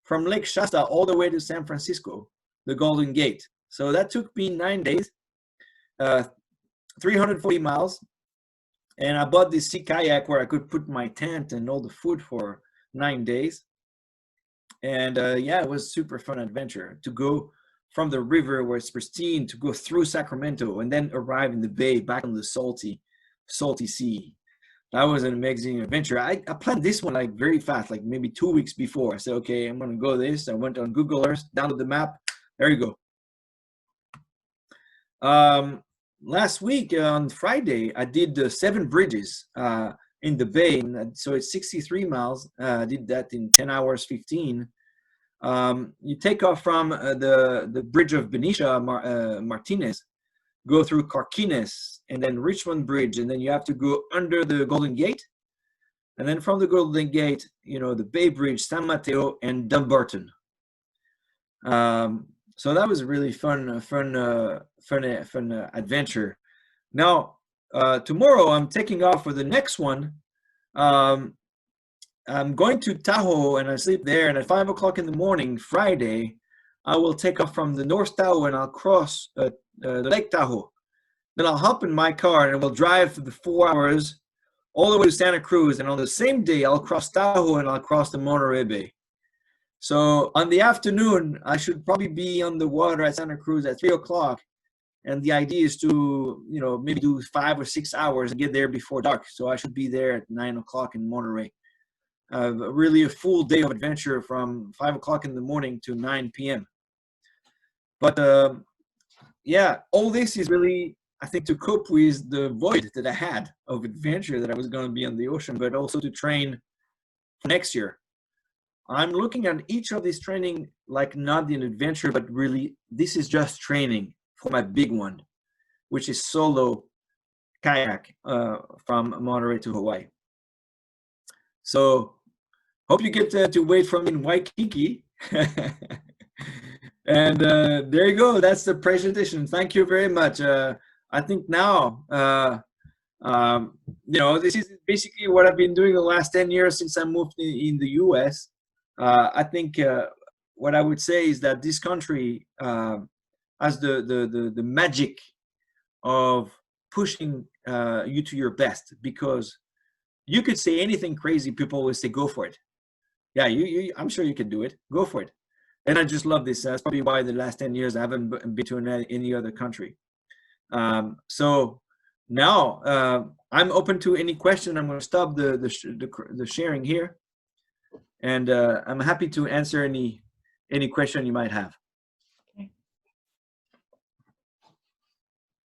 from Lake Shasta all the way to San Francisco, the Golden Gate. So that took me 9 days, 340 miles. And I bought this sea kayak where I could put my tent and all the food for 9 days. And yeah, it was super fun adventure to go from the river where it's pristine to go through Sacramento and then arrive in the bay back on the salty sea. That was an amazing adventure. I planned this one like very fast, like maybe 2 weeks before. I said, okay, I'm going to go this. I went on Google Earth, downloaded the map. There you go. Last week on Friday, I did the 7 bridges in the bay. And so it's 63 miles. I did that in 10 hours, 15. You take off from the bridge of Benicia Martinez, go through Carquines, and then Richmond Bridge, and then you have to go under the Golden Gate, and then from the Golden Gate, you know, the Bay Bridge, San Mateo, and Dumbarton. So that was a really fun adventure. Now, tomorrow I'm taking off for the next one. I'm going to Tahoe, and I sleep there, and at 5 o'clock in the morning, Friday, I will take off from the North Tahoe, and I'll cross the Lake Tahoe. Then I'll hop in my car, and we'll drive for the 4 hours all the way to Santa Cruz, and on the same day, I'll cross Tahoe, and I'll cross the Monterey Bay. So on the afternoon, I should probably be on the water at Santa Cruz at 3 o'clock, and the idea is to, you know, maybe do 5 or 6 hours and get there before dark. So I should be there at 9 o'clock in Monterey. Really a full day of adventure from 5 o'clock in the morning to 9 p.m. But yeah, all this is really, I think, to cope with the void that I had of adventure that I was going to be on the ocean, but also to train for next year. I'm looking at each of these training like not an adventure, but really this is just training for my big one, which is solo kayak from Monterey to Hawaii. So hope you get to wait from in Waikiki. And there you go. That's the presentation. Thank you very much. I think now, you know, this is basically what I've been doing the last 10 years since I moved in the US. I think what I would say is that this country has the magic of pushing you to your best, because you could say anything crazy. People will say, go for it. Yeah, I'm sure you can do it. Go for it. And I just love this. That's probably why the last 10 years I haven't been to any other country. So now I'm open to any question. I'm going to stop the sharing here, and I'm happy to answer any question you might have. Okay.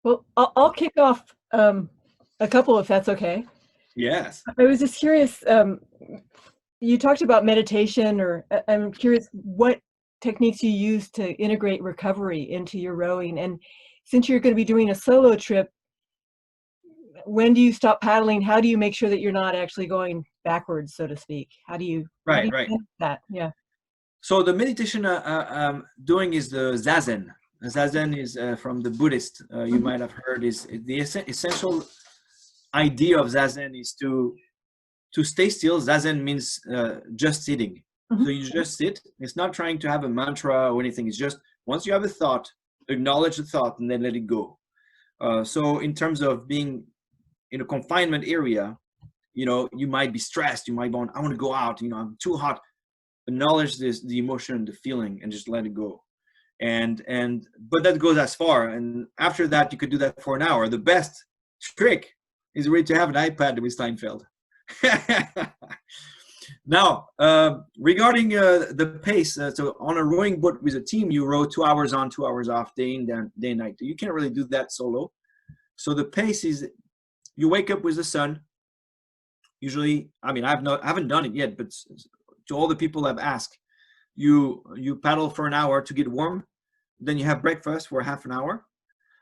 Well, I'll kick off a couple, if that's okay. Yes. I was just curious. You talked about meditation, or I'm curious what techniques you use to integrate recovery into your rowing. And since you're going to be doing a solo trip, when do you stop paddling? How do you make sure that you're not actually going backwards, so to speak? How do you right. that? Yeah. So the meditation I'm doing is the Zazen. Zazen is from the Buddhist. You might have heard is the essential idea of Zazen is to stay still. Zazen means just sitting. So you just sit. It's not trying to have a mantra or anything. It's just once you have a thought, acknowledge the thought and then let it go. So in terms of being in a confinement area, you know, you might be stressed. You might want, I want to go out. You know, I'm too hot. Acknowledge the emotion, the feeling, and just let it go. But that goes as far. And after that, you could do that for an hour. The best trick is really to have an iPad with Steinfeld. Now, regarding the pace, so on a rowing boat with a team, you row 2 hours on, 2 hours off, day in, day and night. You can't really do that solo. So the pace is, you wake up with the sun. Usually, I mean, I haven't done it yet, but to all the people I've asked, you paddle for an hour to get warm, then you have breakfast for half an hour.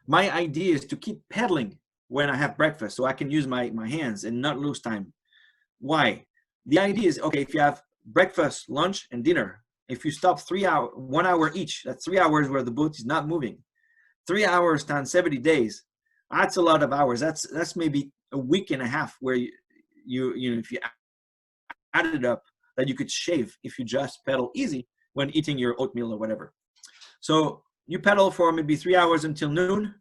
My idea is to keep paddling when I have breakfast, so I can use my hands and not lose time. Why? The idea is, okay, if you have breakfast, lunch, and dinner, if you stop 1 hour each, that's 3 hours where the boat is not moving. 3 hours times 70 days, that's a lot of hours. That's maybe a week and a half where you know, if you add it up, that you could shave if you just pedal easy when eating your oatmeal or whatever. So you pedal for maybe 3 hours until noon.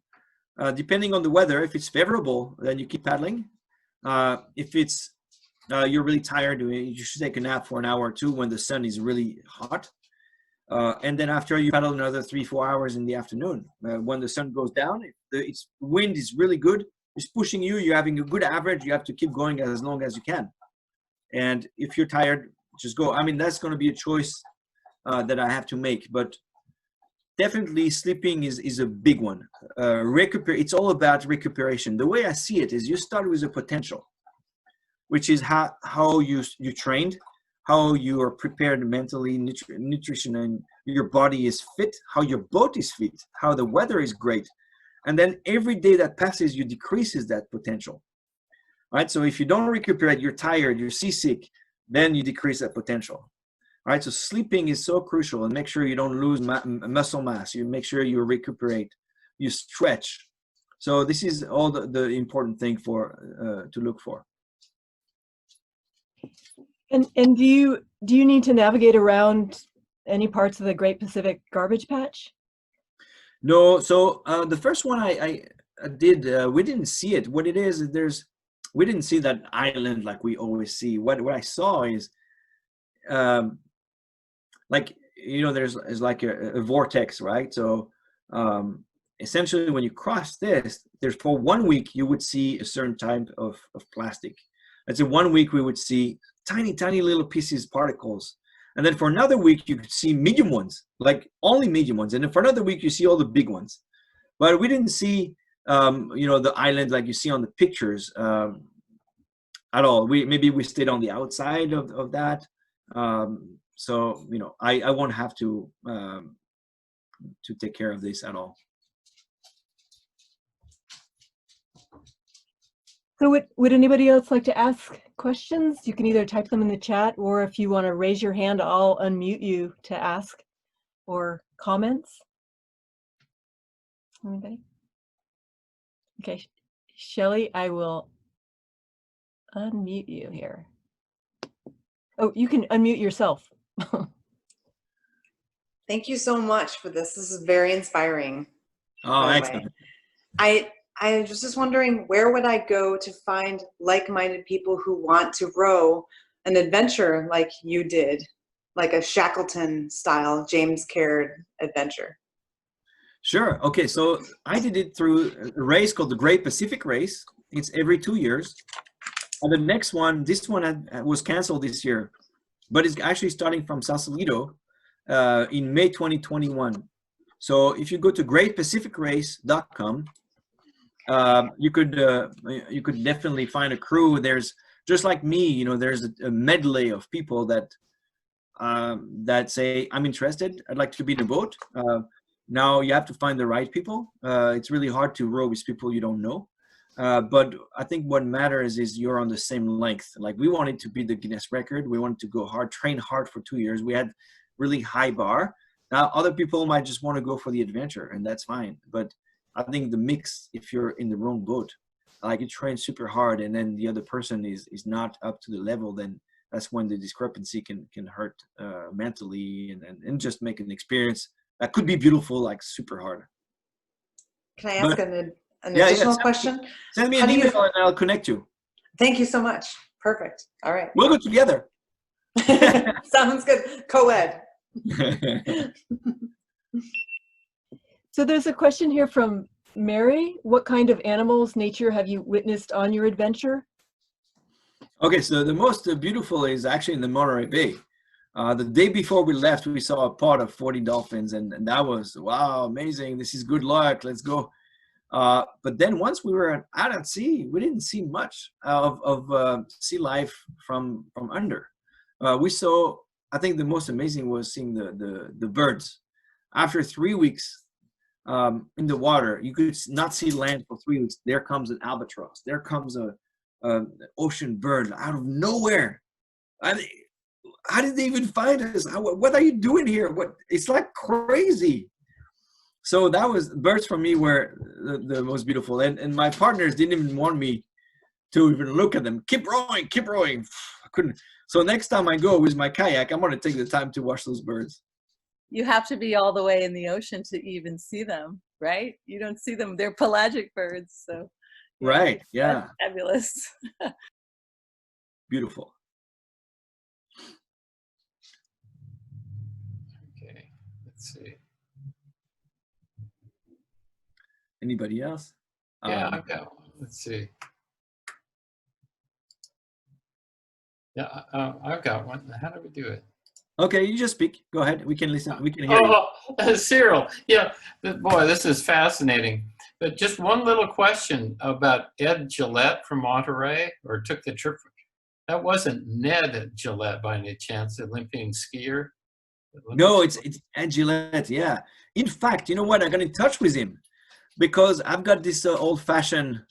Depending on the weather, if it's favorable, then you keep paddling. If it's you're really tired, you should take a nap for an hour or two when the sun is really hot. And then after, you paddle another 3-4 hours in the afternoon. When the sun goes down, if the wind is really good, it's pushing you, you're having a good average, you have to keep going as long as you can. And if you're tired, just go. I mean, that's going to be a choice that I have to make. But definitely sleeping is a big one. It's all about recuperation. The way I see it is you start with a potential, which is how you trained, how you are prepared mentally, nutrition, and your body is fit, how your boat is fit, how the weather is great. And then every day that passes, you decreases that potential. Right? So if you don't recuperate, you're tired, you're seasick, then you decrease that potential. All right, so sleeping is so crucial, and make sure you don't lose muscle mass. You make sure you recuperate, you stretch. So this is all the important thing to look for. And do you need to navigate around any parts of the Great Pacific Garbage Patch? No. So the first one I did, we didn't see it. What it is we didn't see that island like we always see. What I saw is, like, you know, there's like a vortex, right? So essentially, when you cross this, there's for 1 week you would see a certain type of plastic. And so 1 week we would see tiny little pieces, particles. And then for another week you could see medium ones, like only medium ones. And then for another week you see all the big ones. But we didn't see, you know, the island like you see on the pictures at all. Maybe we stayed on the outside of that. So, you know, I won't have to take care of this at all. So would anybody else like to ask questions? You can either type them in the chat, or if you want to raise your hand, I'll unmute you to ask, or comments. Anybody? Okay, Shelley, I will unmute you here. Oh, you can unmute yourself. Thank you so much for this. This is very inspiring. Oh, excellent. I was just wondering, where would I go to find like-minded people who want to row an adventure like you did, like a Shackleton-style James Caird adventure? Sure. Okay, so I did it through a race called the Great Pacific Race. It's every 2 years. And the next one, this one was canceled this year, but it's actually starting from Sausalito in May 2021. So if you go to greatpacificrace.com, you could definitely find a crew. There's, just like me, you know, there's a medley of people that say, I'm interested, I'd like to be in a boat. Now you have to find the right people. It's really hard to row with people you don't know. But I think what matters is you're on the same length. Like, we wanted to be the Guinness record. We wanted to go hard, train hard for 2 years. We had really high bar. Now other people might just want to go for the adventure, and that's fine. But I think the mix, if you're in the wrong boat, like you train super hard and then the other person is not up to the level, then that's when the discrepancy can hurt mentally and just make an experience that could be beautiful, like super hard. Can I ask an additional question? Send me an email and I'll connect you. Thank you so much. Perfect. All right. We'll go together. Sounds good. Co-ed. So there's a question here from Mary. What kind of animals, nature have you witnessed on your adventure? Okay, so the most beautiful is actually in the Moloka'i Bay. The day before we left, we saw a pod of 40 dolphins, and that was, wow, amazing. This is good luck. Let's go. But then once we were out at sea, we didn't see much of sea life from under. We saw, I think the most amazing was seeing the birds. After 3 weeks in the water, you could not see land for 3 weeks. There comes an albatross. There comes a ocean bird out of nowhere. How did they even find us? What are you doing here? What? It's like crazy. So that was, birds for me were the most beautiful. And my partners didn't even want me to even look at them. Keep rowing, keep rowing. I couldn't. So next time I go with my kayak, I'm going to take the time to watch those birds. You have to be all the way in the ocean to even see them, right? You don't see them. They're pelagic birds. So Right, yeah. That's fabulous. Beautiful. Okay, let's see. Anybody else? Yeah, I've got one. Let's see. Yeah, I've got one. How do we do it? Okay, you just speak. Go ahead. We can listen. We can hear you. Oh, Cyril. Yeah, boy, this is fascinating. But just one little question about Ed Gillette from Monterey, or took the trip. That wasn't Ned Gillette by any chance, the Olympian skier? No, it's Ed Gillette, yeah. In fact, you know what? I got in touch with him because I've got this old-fashioned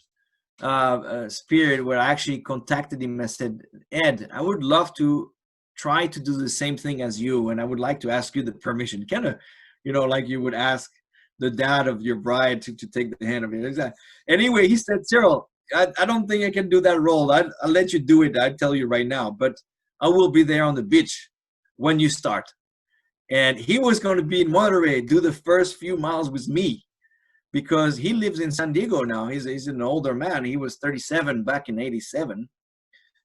spirit where I actually contacted him. I said, Ed, I would love to try to do the same thing as you, and I would like to ask you the permission. Kind of, you know, like you would ask the dad of your bride to take the hand of it. Exactly. Anyway, he said, Cyril, I don't think I can do that role. I'll let you do it. I tell you right now, but I will be there on the beach when you start. And he was going to be in Monterey, do the first few miles with me, because he lives in San Diego now. He's an older man. He was 37 back in '87.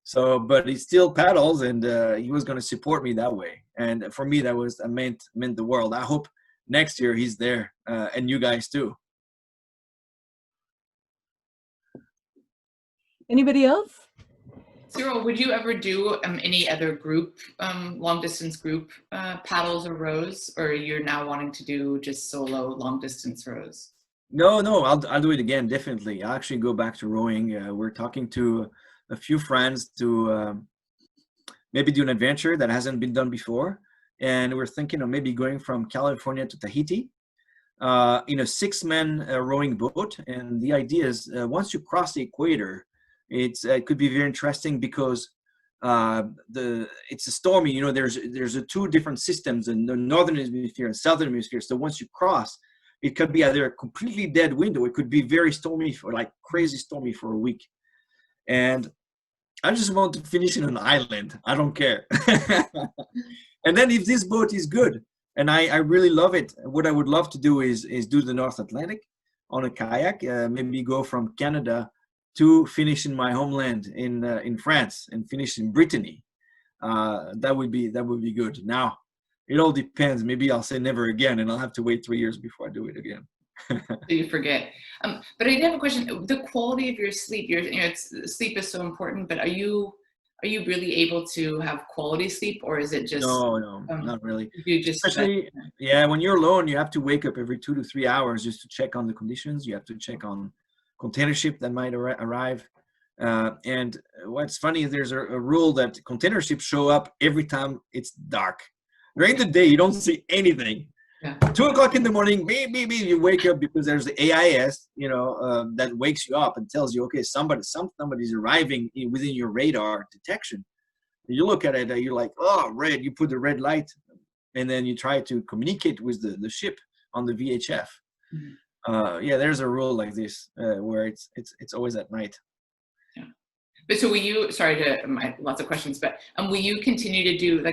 So, but he still paddles, and he was going to support me that way. And for me, that meant the world. I hope next year he's there, and you guys too. Anybody else? Cyril, would you ever do any other group, long distance group paddles or rows, or you're now wanting to do just solo long distance rows? No, I'll do it again, definitely. I'll actually go back to rowing. We're talking to a few friends to maybe do an adventure that hasn't been done before. And we're thinking of maybe going from California to Tahiti in a 6-man rowing boat. And the idea is once you cross the equator, it could be very interesting because it's a stormy, you know, there's two different systems in the northern hemisphere and southern hemisphere. So once you cross, it could be either a completely dead wind or it could be very stormy, for like crazy stormy for a week. And I just want to finish in an island. I don't care. And then if this boat is good, and I really love it, what I would love to do is do the North Atlantic on a kayak, maybe go from Canada to finish in my homeland in France and finish in Brittany. That would be good. Now, it all depends. Maybe I'll say never again, and I'll have to wait 3 years before I do it again. So you forget. But I did have a question. The quality of your sleep. Sleep is so important. But are you really able to have quality sleep, or is it just no, not really? You just especially when you're alone, you have to wake up every 2 to 3 hours just to check on the conditions. You have to check on container ship that might arrive. And what's funny is there's a rule that container ships show up every time it's dark. During the day, you don't see anything. Yeah. 2 o'clock in the morning, maybe you wake up because there's the AIS, you know, that wakes you up and tells you, okay, somebody's arriving within your radar detection. You look at it, you're like, oh, red. You put the red light, and then you try to communicate with the ship on the VHF. Mm-hmm. There's a rule like this where it's always at night. Yeah. But so will you, sorry to, lots of questions, but will you continue to do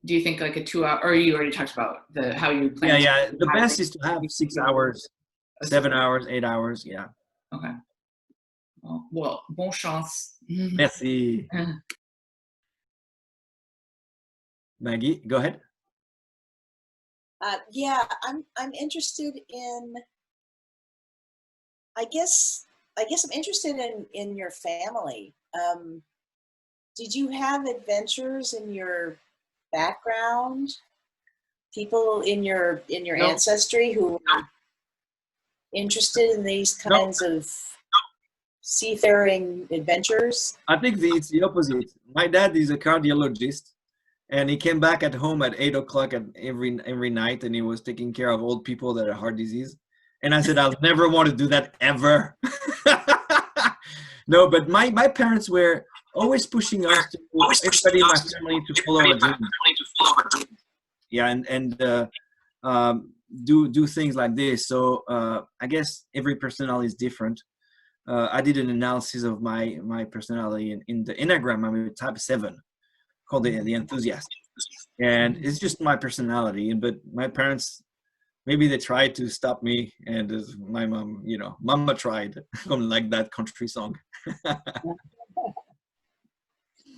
do you think like a 2 hour, or you already talked about how you plan? Yeah. The best is to have 6 hours, 7 hours, 8 hours. Yeah. Okay. Well, bon chance. Merci. Maggie, go ahead. Yeah, I'm interested in I guess I'm interested in your family. Did you have adventures in your background? People in your No. ancestry who were interested in these No. kinds of seafaring adventures? I think it's the opposite. My dad is a cardiologist, and he came back at home at 8 o'clock every night, and he was taking care of old people that have heart disease. And I said, I'll never want to do that ever. No, but my parents were always pushing us to everybody in my family to follow our dreams. Yeah, and do things like this. So I guess every personality is different. I did an analysis of my personality in the Enneagram. I'm a type 7, called the enthusiast, and it's just my personality. But my parents, maybe they tried to stop me, and my mom, Mama tried, like that country song.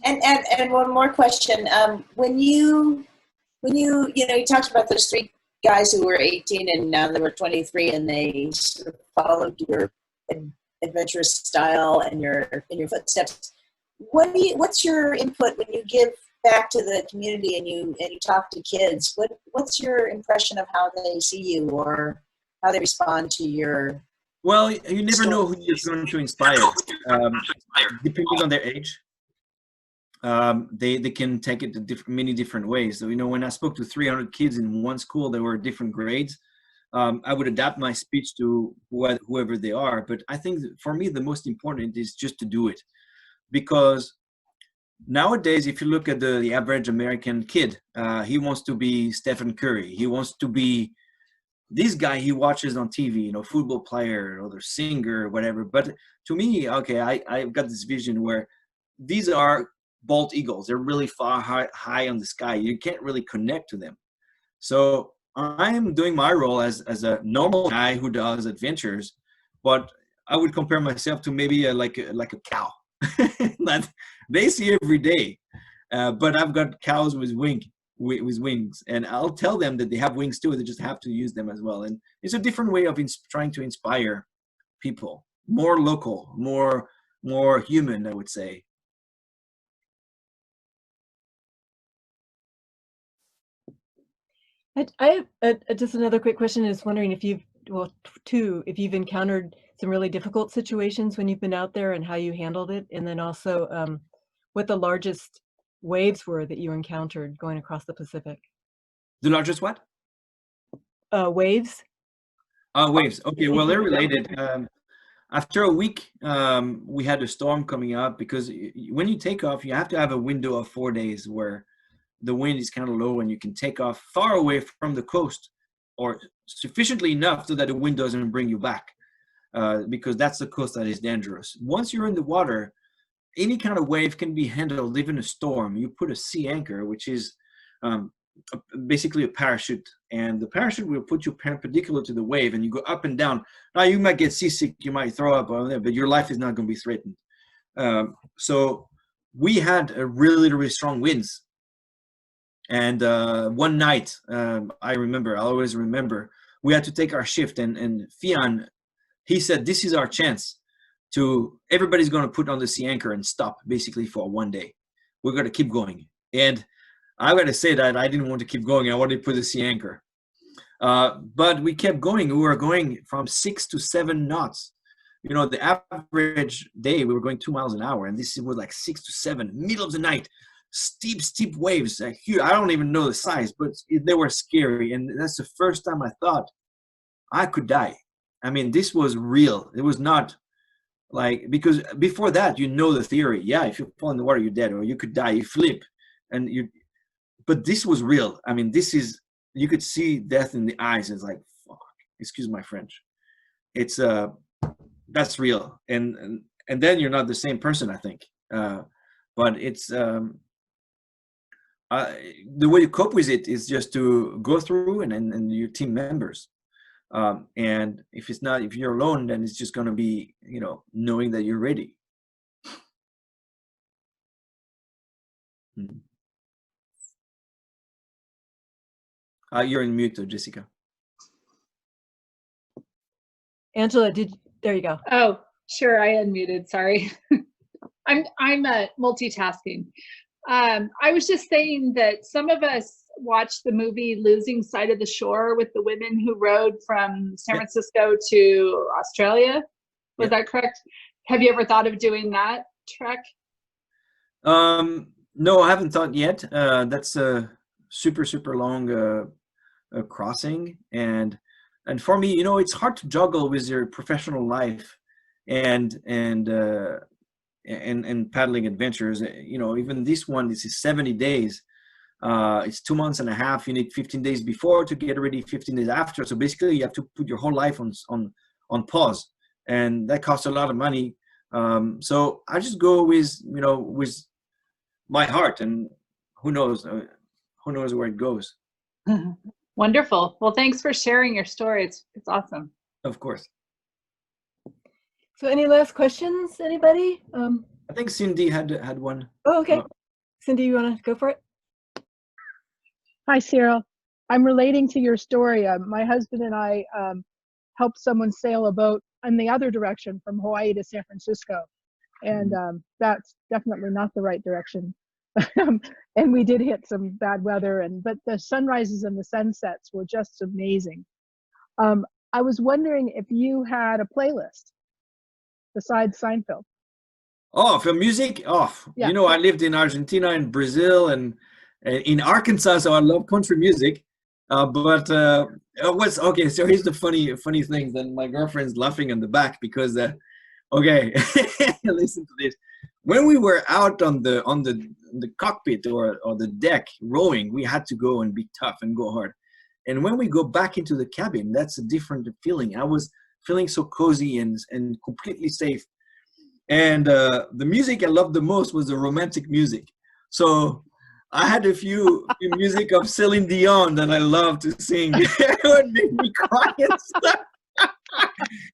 And one more question. When you talked about those 3 guys who were 18 and now they were 23, and they sort of followed your adventurous style and your footsteps. What's your input when you give back to the community and you talk to kids? What's your impression of how they see you or how they respond to your? Well, you never know who you're going to inspire, depending on their age. They can take it to many different ways. So, when I spoke to 300 kids in one school, they were different grades. I would adapt my speech to whoever they are. But I think for me, the most important is just to do it. Because nowadays, if you look at the average American kid, he wants to be Stephen Curry. He wants to be this guy he watches on TV, football player or the singer or whatever. But to me, okay, I've got this vision where these are bald eagles. They're really far high on the sky. You can't really connect to them. So I'm doing my role as a normal guy who does adventures, but I would compare myself to maybe like a cow that they see every day. But I've got cows with wings, and I'll tell them that they have wings too. They just have to use them as well. And it's a different way of trying to inspire people, more local, more human, I would say. I have just another quick question. Is wondering if you've encountered some really difficult situations when you've been out there and how you handled it, and then also what the largest waves were that you encountered going across the Pacific. The largest what? Waves. Waves. Okay, well, they're related. After a week, we had a storm coming up, because when you take off, you have to have a window of 4 days where the wind is kind of low and you can take off far away from the coast, or sufficiently enough so that the wind doesn't bring you back, because that's the coast that is dangerous. Once you're in the water, any kind of wave can be handled, even a storm. You put a sea anchor, which is basically a parachute, and the parachute will put you perpendicular to the wave, and you go up and down. Now, you might get seasick, you might throw up on there, but your life is not going to be threatened. So we had a really, really strong winds. And one night, I always remember, we had to take our shift, and Fian, he said, this is our chance everybody's going to put on the sea anchor and stop basically for 1 day. We're going to keep going. And I got to say that I didn't want to keep going. I wanted to put the sea anchor. But we kept going. We were going from 6 to 7 knots. The average day we were going 2 miles an hour, and this was like 6 to 7, middle of the night. Steep waves. Huge. I don't even know the size, but they were scary. And that's the first time I thought I could die. I mean, this was real. It was not because before that, the theory. Yeah, if you fall in the water, you're dead, or you could die. You flip, but this was real. I mean, you could see death in the eyes. It's like, fuck, excuse my French. It's that's real. And then you're not the same person, I think. But it's the way you cope with it is just to go through and your team members. And if you're alone, then it's just going to be, knowing that you're ready. You're in mute, Jessica. Angela, There you go. Oh, sure. I unmuted. Sorry. I'm multitasking. I was just saying that some of us watched the movie Losing Sight of the Shore with the women who rowed from San Francisco to Australia. Was that correct? Have you ever thought of doing that trek? No, I haven't thought yet. That's a super long crossing, and for me, it's hard to juggle with your professional life and paddling adventures. Even this is 70 days. It's 2 months and a half. You need 15 days before to get ready, 15 days after. So basically, you have to put your whole life on pause, and that costs a lot of money. So I just go with my heart, and who knows where it goes. Wonderful. Well, thanks for sharing your story. It's awesome. Of course. So any last questions, anybody? I think Cindy had one. Oh, okay. Cindy, you want to go for it? Hi, Cyril. I'm relating to your story. My husband and I helped someone sail a boat in the other direction from Hawaii to San Francisco. And that's definitely not the right direction. And we did hit some bad weather, but the sunrises and the sunsets were just amazing. I was wondering if you had a playlist besides Seinfeld. Oh, for music? Oh, yeah. I lived in Argentina and Brazil and in Arkansas, so I love country music. But it was okay. So here's the funny thing. Then my girlfriend's laughing in the back because okay, listen to this. When we were out on the cockpit or the deck rowing, we had to go and be tough and go hard. And when we go back into the cabin, that's a different feeling. I was feeling so cozy and completely safe. And the music I loved the most was the romantic music. So I had a few music of Celine Dion that I love to sing. It would make me cry and stuff.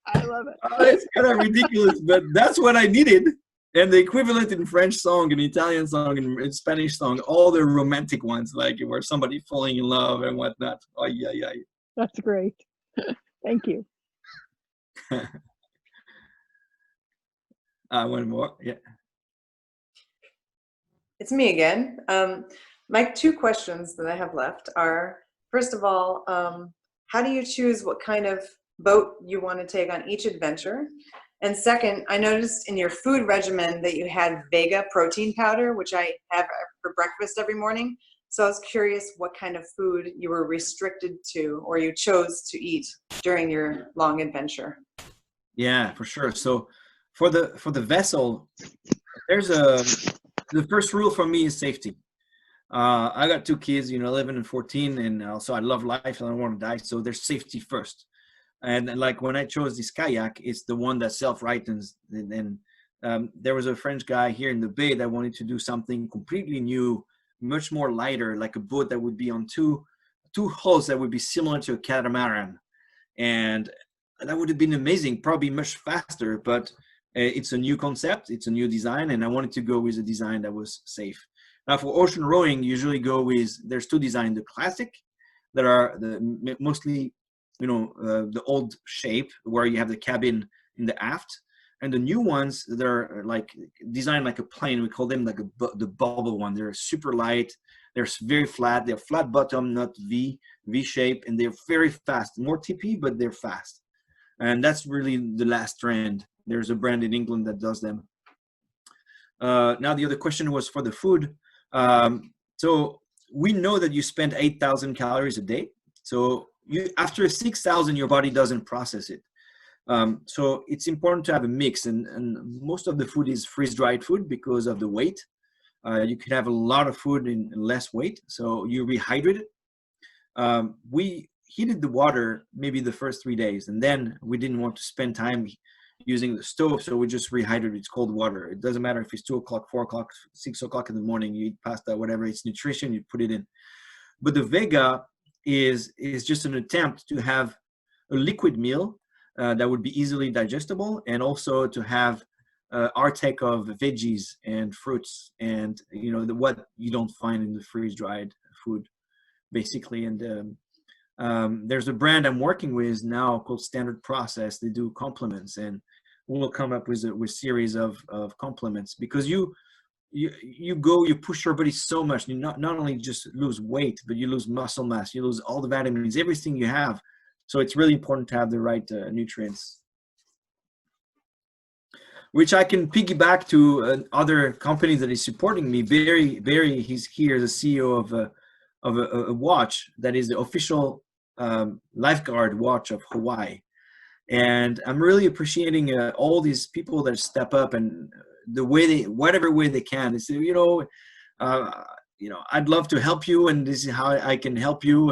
I love it. It's kind of ridiculous, but that's what I needed. And the equivalent in French song, in Italian song, in Spanish song, all the romantic ones, like where somebody falling in love and whatnot. Oh, yeah. That's great. Thank you. One more, yeah. It's me again. My two questions that I have left are, first of all, how do you choose what kind of boat you want to take on each adventure? And second, I noticed in your food regimen that you had Vega protein powder, which I have for breakfast every morning. So I was curious what kind of food you were restricted to or you chose to eat during your long adventure. Yeah, for sure. So for the vessel, there's the first rule for me is safety. I got two kids, 11 and 14, and also I love life and I don't want to die. So there's safety first. And like when I chose this kayak, it's the one that self-rightens. And there was a French guy here in the Bay that wanted to do something completely new, much more lighter, like a boat that would be on two hulls that would be similar to a catamaran. And that would have been amazing, probably much faster, but it's a new concept, it's a new design, and I wanted to go with a design that was safe. Now for ocean rowing, usually go with, there's two designs, the classic, that are mostly, the old shape where you have the cabin in the aft, and the new ones that are like designed like a plane. We call them like the bubble one. They're super light, they're very flat, they're flat bottom, not V shape, and they're very fast, more TP, but they're fast. And that's really the last trend. There's a brand in England that does them. Now the other question was for the food. So we know that you spend 8,000 calories a day. So after 6,000, your body doesn't process it. So it's important to have a mix, and most of the food is freeze-dried food because of the weight. You can have a lot of food in less weight, so you rehydrate it. We heated the water maybe the first 3 days, and then we didn't want to spend time using the stove, so we just rehydrated. It's cold water. It doesn't matter if it's 2 o'clock, 4 o'clock, 6 o'clock in the morning, you eat pasta, whatever, it's nutrition, you put it in. But the Vega is just an attempt to have a liquid meal that would be easily digestible, and also to have our take of veggies and fruits and what you don't find in the freeze-dried food, basically. And there's a brand I'm working with now called Standard Process. They do compliments, and we'll come up with a series of compliments, because you push your body so much. You not only just lose weight, but you lose muscle mass, you lose all the vitamins, everything you have. So it's really important to have the right nutrients, which I can piggyback to other company that is supporting me. Barry, he's here, the CEO of a watch that is the official lifeguard watch of Hawaii. And I'm really appreciating all these people that step up, and the way whatever way they can. They say, I'd love to help you, and this is how I can help you.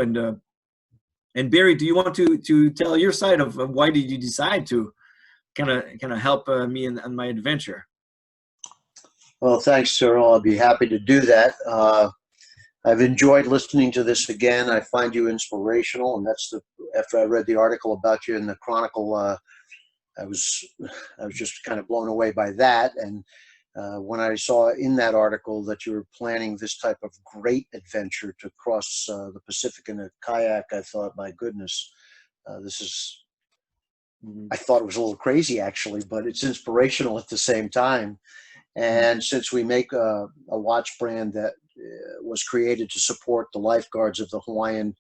And Barry, do you want to tell your side of why did you decide to kind of help me in my adventure? Well, thanks, Cyril. I'll be happy to do that. I've enjoyed listening to this again. I find you inspirational, and after I read the article about you in the Chronicle, I was just kind of blown away by that. And when I saw in that article that you were planning this type of great adventure to cross the Pacific in a kayak, I thought, my goodness, this is. I thought it was a little crazy, actually, but it's inspirational at the same time. And since we make a watch brand that was created to support the lifeguards of the Hawaiian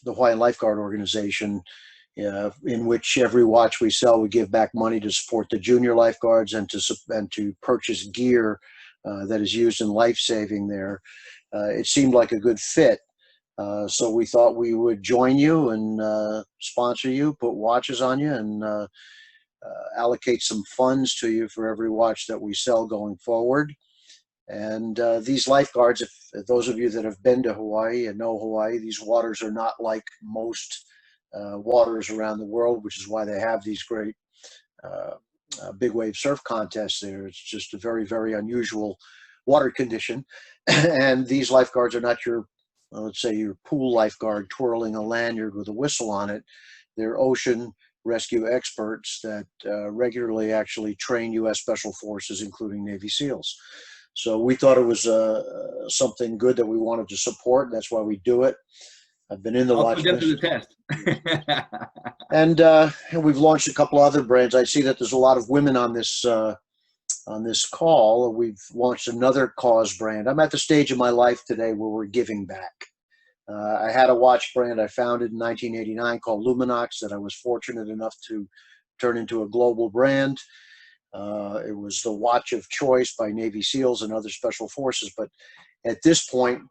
Lifeguard Organization, in which every watch we sell, we give back money to support the junior lifeguards and to purchase gear that is used in life saving there. It seemed like a good fit. So we thought we would join you and sponsor you, put watches on you, and allocate some funds to you for every watch that we sell going forward. And these lifeguards, if those of you that have been to Hawaii and know Hawaii, these waters are not like most waters around the world, which is why they have these great big wave surf contests there. It's just a very, very unusual water condition. And these lifeguards are not your, let's say, your pool lifeguard twirling a lanyard with a whistle on it. They're ocean rescue experts that regularly actually train U.S. Special Forces, including Navy SEALs. So we thought it was something good that we wanted to support. That's why we do it. I've been in the watch I'll put them to the test. And we've launched a couple other brands. I see that there's a lot of women on this call. We've launched another cause brand. I'm at the stage of my life today where we're giving back. I had a watch brand I founded in 1989 called Luminox that I was fortunate enough to turn into a global brand. It was the watch of choice by Navy SEALs and other special forces. But at this point,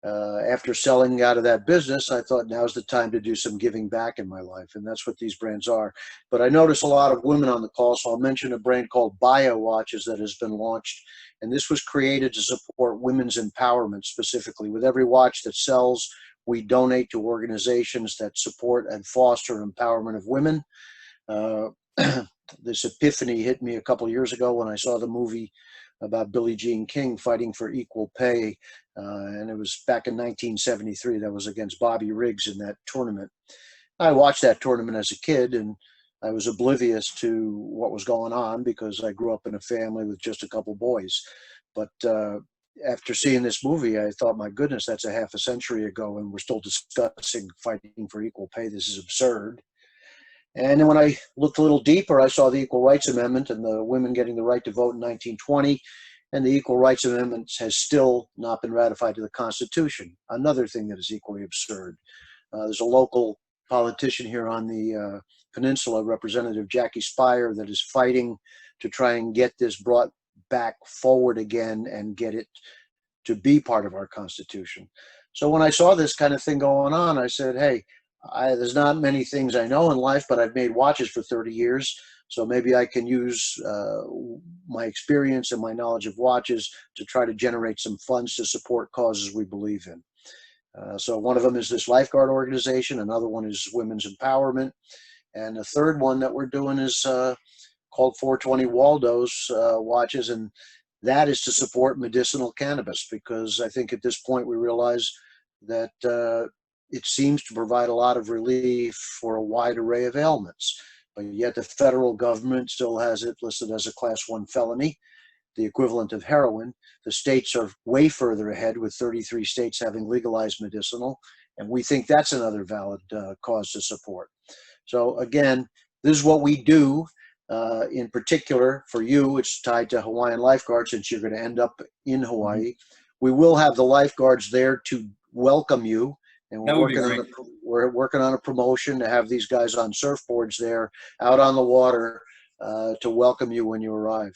after selling out of that business, I thought now's the time to do some giving back in my life. And that's what these brands are. But I notice a lot of women on the call, so I'll mention a brand called Bio Watches that has been launched. And this was created to support women's empowerment specifically. With every watch that sells, we donate to organizations that support and foster empowerment of women. This epiphany hit me a couple of years ago when I saw the movie about Billie Jean King fighting for equal pay. And it was back in 1973. That was against Bobby Riggs in that tournament. I watched that tournament as a kid, and I was oblivious to what was going on because I grew up in a family with just a couple boys. But after seeing this movie, I thought, my goodness, that's a half a century ago, and we're still discussing fighting for equal pay. This is absurd. And then when I looked a little deeper, I saw the Equal Rights Amendment and the women getting the right to vote in 1920. And the Equal Rights Amendment has still not been ratified to the Constitution. Another thing that is equally absurd. There's a local politician here on the peninsula, Representative Jackie Spire, that is fighting to try and get this brought back forward again and get it to be part of our Constitution. So when I saw this kind of thing going on, I said, hey, there's not many things I know in life, but I've made watches for 30 years. So maybe I can use my experience and my knowledge of watches to try to generate some funds to support causes we believe in. So one of them is this lifeguard organization. Another one is women's empowerment. And the third one that we're doing is called 420 Waldo's watches. And that is to support medicinal cannabis, because I think at this point we realize that it seems to provide a lot of relief for a wide array of ailments. But yet the federal government still has it listed as a Class 1 felony, the equivalent of heroin. The states are way further ahead, with 33 states having legalized medicinal, And we think that's another valid cause to support. So again, this is what we do. In particular, for you, it's tied to Hawaiian lifeguards since you're going to end up in Hawaii. We will have the lifeguards there to welcome you, and we're working on a promotion to have these guys on surfboards there out on the water to welcome you when you arrive.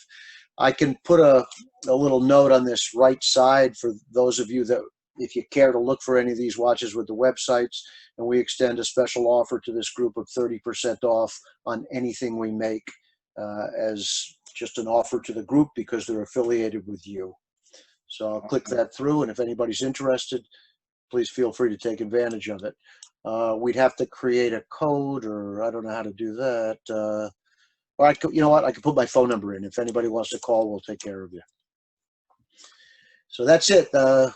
I can put a little note on this right side for those of you that, if you care to look for any of these watches with the websites, and we extend a special offer to this group of 30% off on anything we make as just an offer to the group because they're affiliated with you. So I'll click that through, and if anybody's interested, please feel free to take advantage of it. We'd have to create a code, or I don't know how to do that. Or you know what? I can put my phone number in. If anybody wants to call, we'll take care of you. So that's it.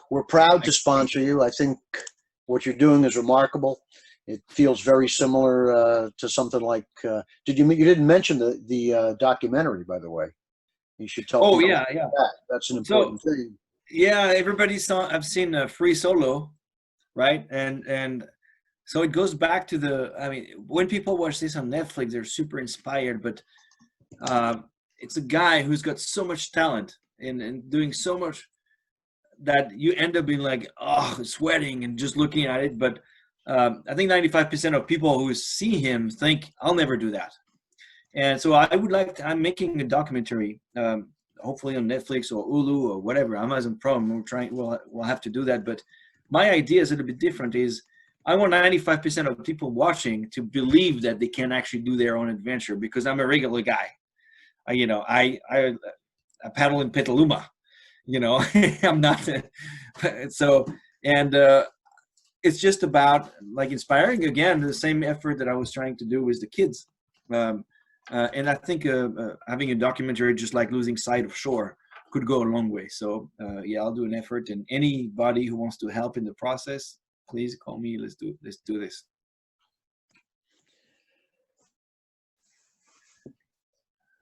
We're proud to sponsor you. I think what you're doing is remarkable. It feels very similar to something like. You didn't mention the documentary, by the way. You should tell. Oh people yeah. that. That's an important thing. Yeah, everybody saw. I've seen Free Solo, right? And so it goes back to the. I mean, when people watch this on Netflix, they're super inspired. But it's a guy who's got so much talent and doing so much that you end up being like, oh, sweating and just looking at it. But I think 95% of people who see him think, I'll never do that. And so I would like to, I'm making a documentary, hopefully on Netflix or Hulu or whatever, Amazon Prime. We'll have to do that. But my idea is a little bit different. Is I want 95% of people watching to believe that they can actually do their own adventure, because I'm a regular guy. I paddle in Petaluma. I'm not. So, and it's just about like inspiring again the same effort that I was trying to do with the kids. And I think having a documentary just like Losing Sight of Shore could go a long way. So yeah, I'll do an effort, and anybody who wants to help in the process, please call me. Let's do this.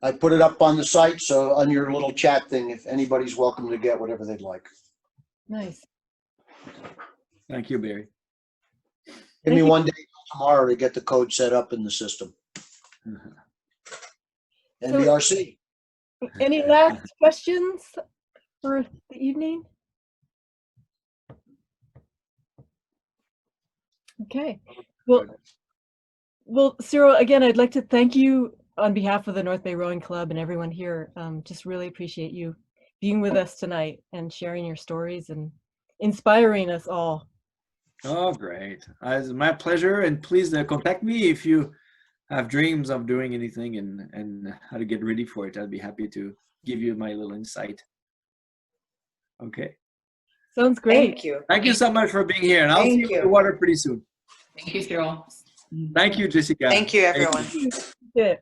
I put it up on the site, so on your little chat thing, if anybody's welcome to get whatever they'd like. Nice. Thank you, Barry. Give me one day tomorrow to get the code set up in the system. NBRC. Any last questions for the evening? Okay. Well, Cyril, again, I'd like to thank you on behalf of the North Bay Rowing Club and everyone here. Just really appreciate you being with us tonight and sharing your stories and inspiring us all. Oh, great. It's my pleasure. And please contact me if you have dreams of doing anything and how to get ready for it. I'd be happy to give you my little insight. Okay. Sounds great. Thank you. Thank you so much for being here. And I'll see you in the water pretty soon. Thank you, Cyril. Thank you, Jessica. Thank you, everyone. Good.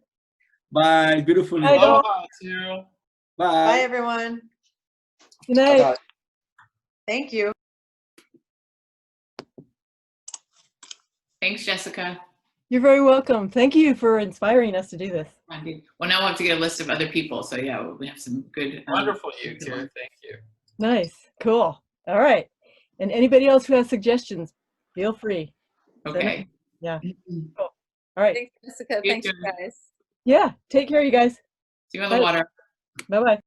Bye. Beautiful. Bye, Aloha, Cyril. Bye. Bye, everyone. Good night. Bye-bye. Thank you. Thanks, Jessica. You're very welcome. Thank you for inspiring us to do this. Well, now we'll have to get a list of other people. So yeah, we have some good. Wonderful, you two. Thank you. Nice. Cool. All right. And anybody else who has suggestions, feel free. Okay. Yeah. Cool. All right. Thanks, Jessica. You Thanks, too. you guys. Yeah. Take care, you guys. See you on the water. Bye-bye.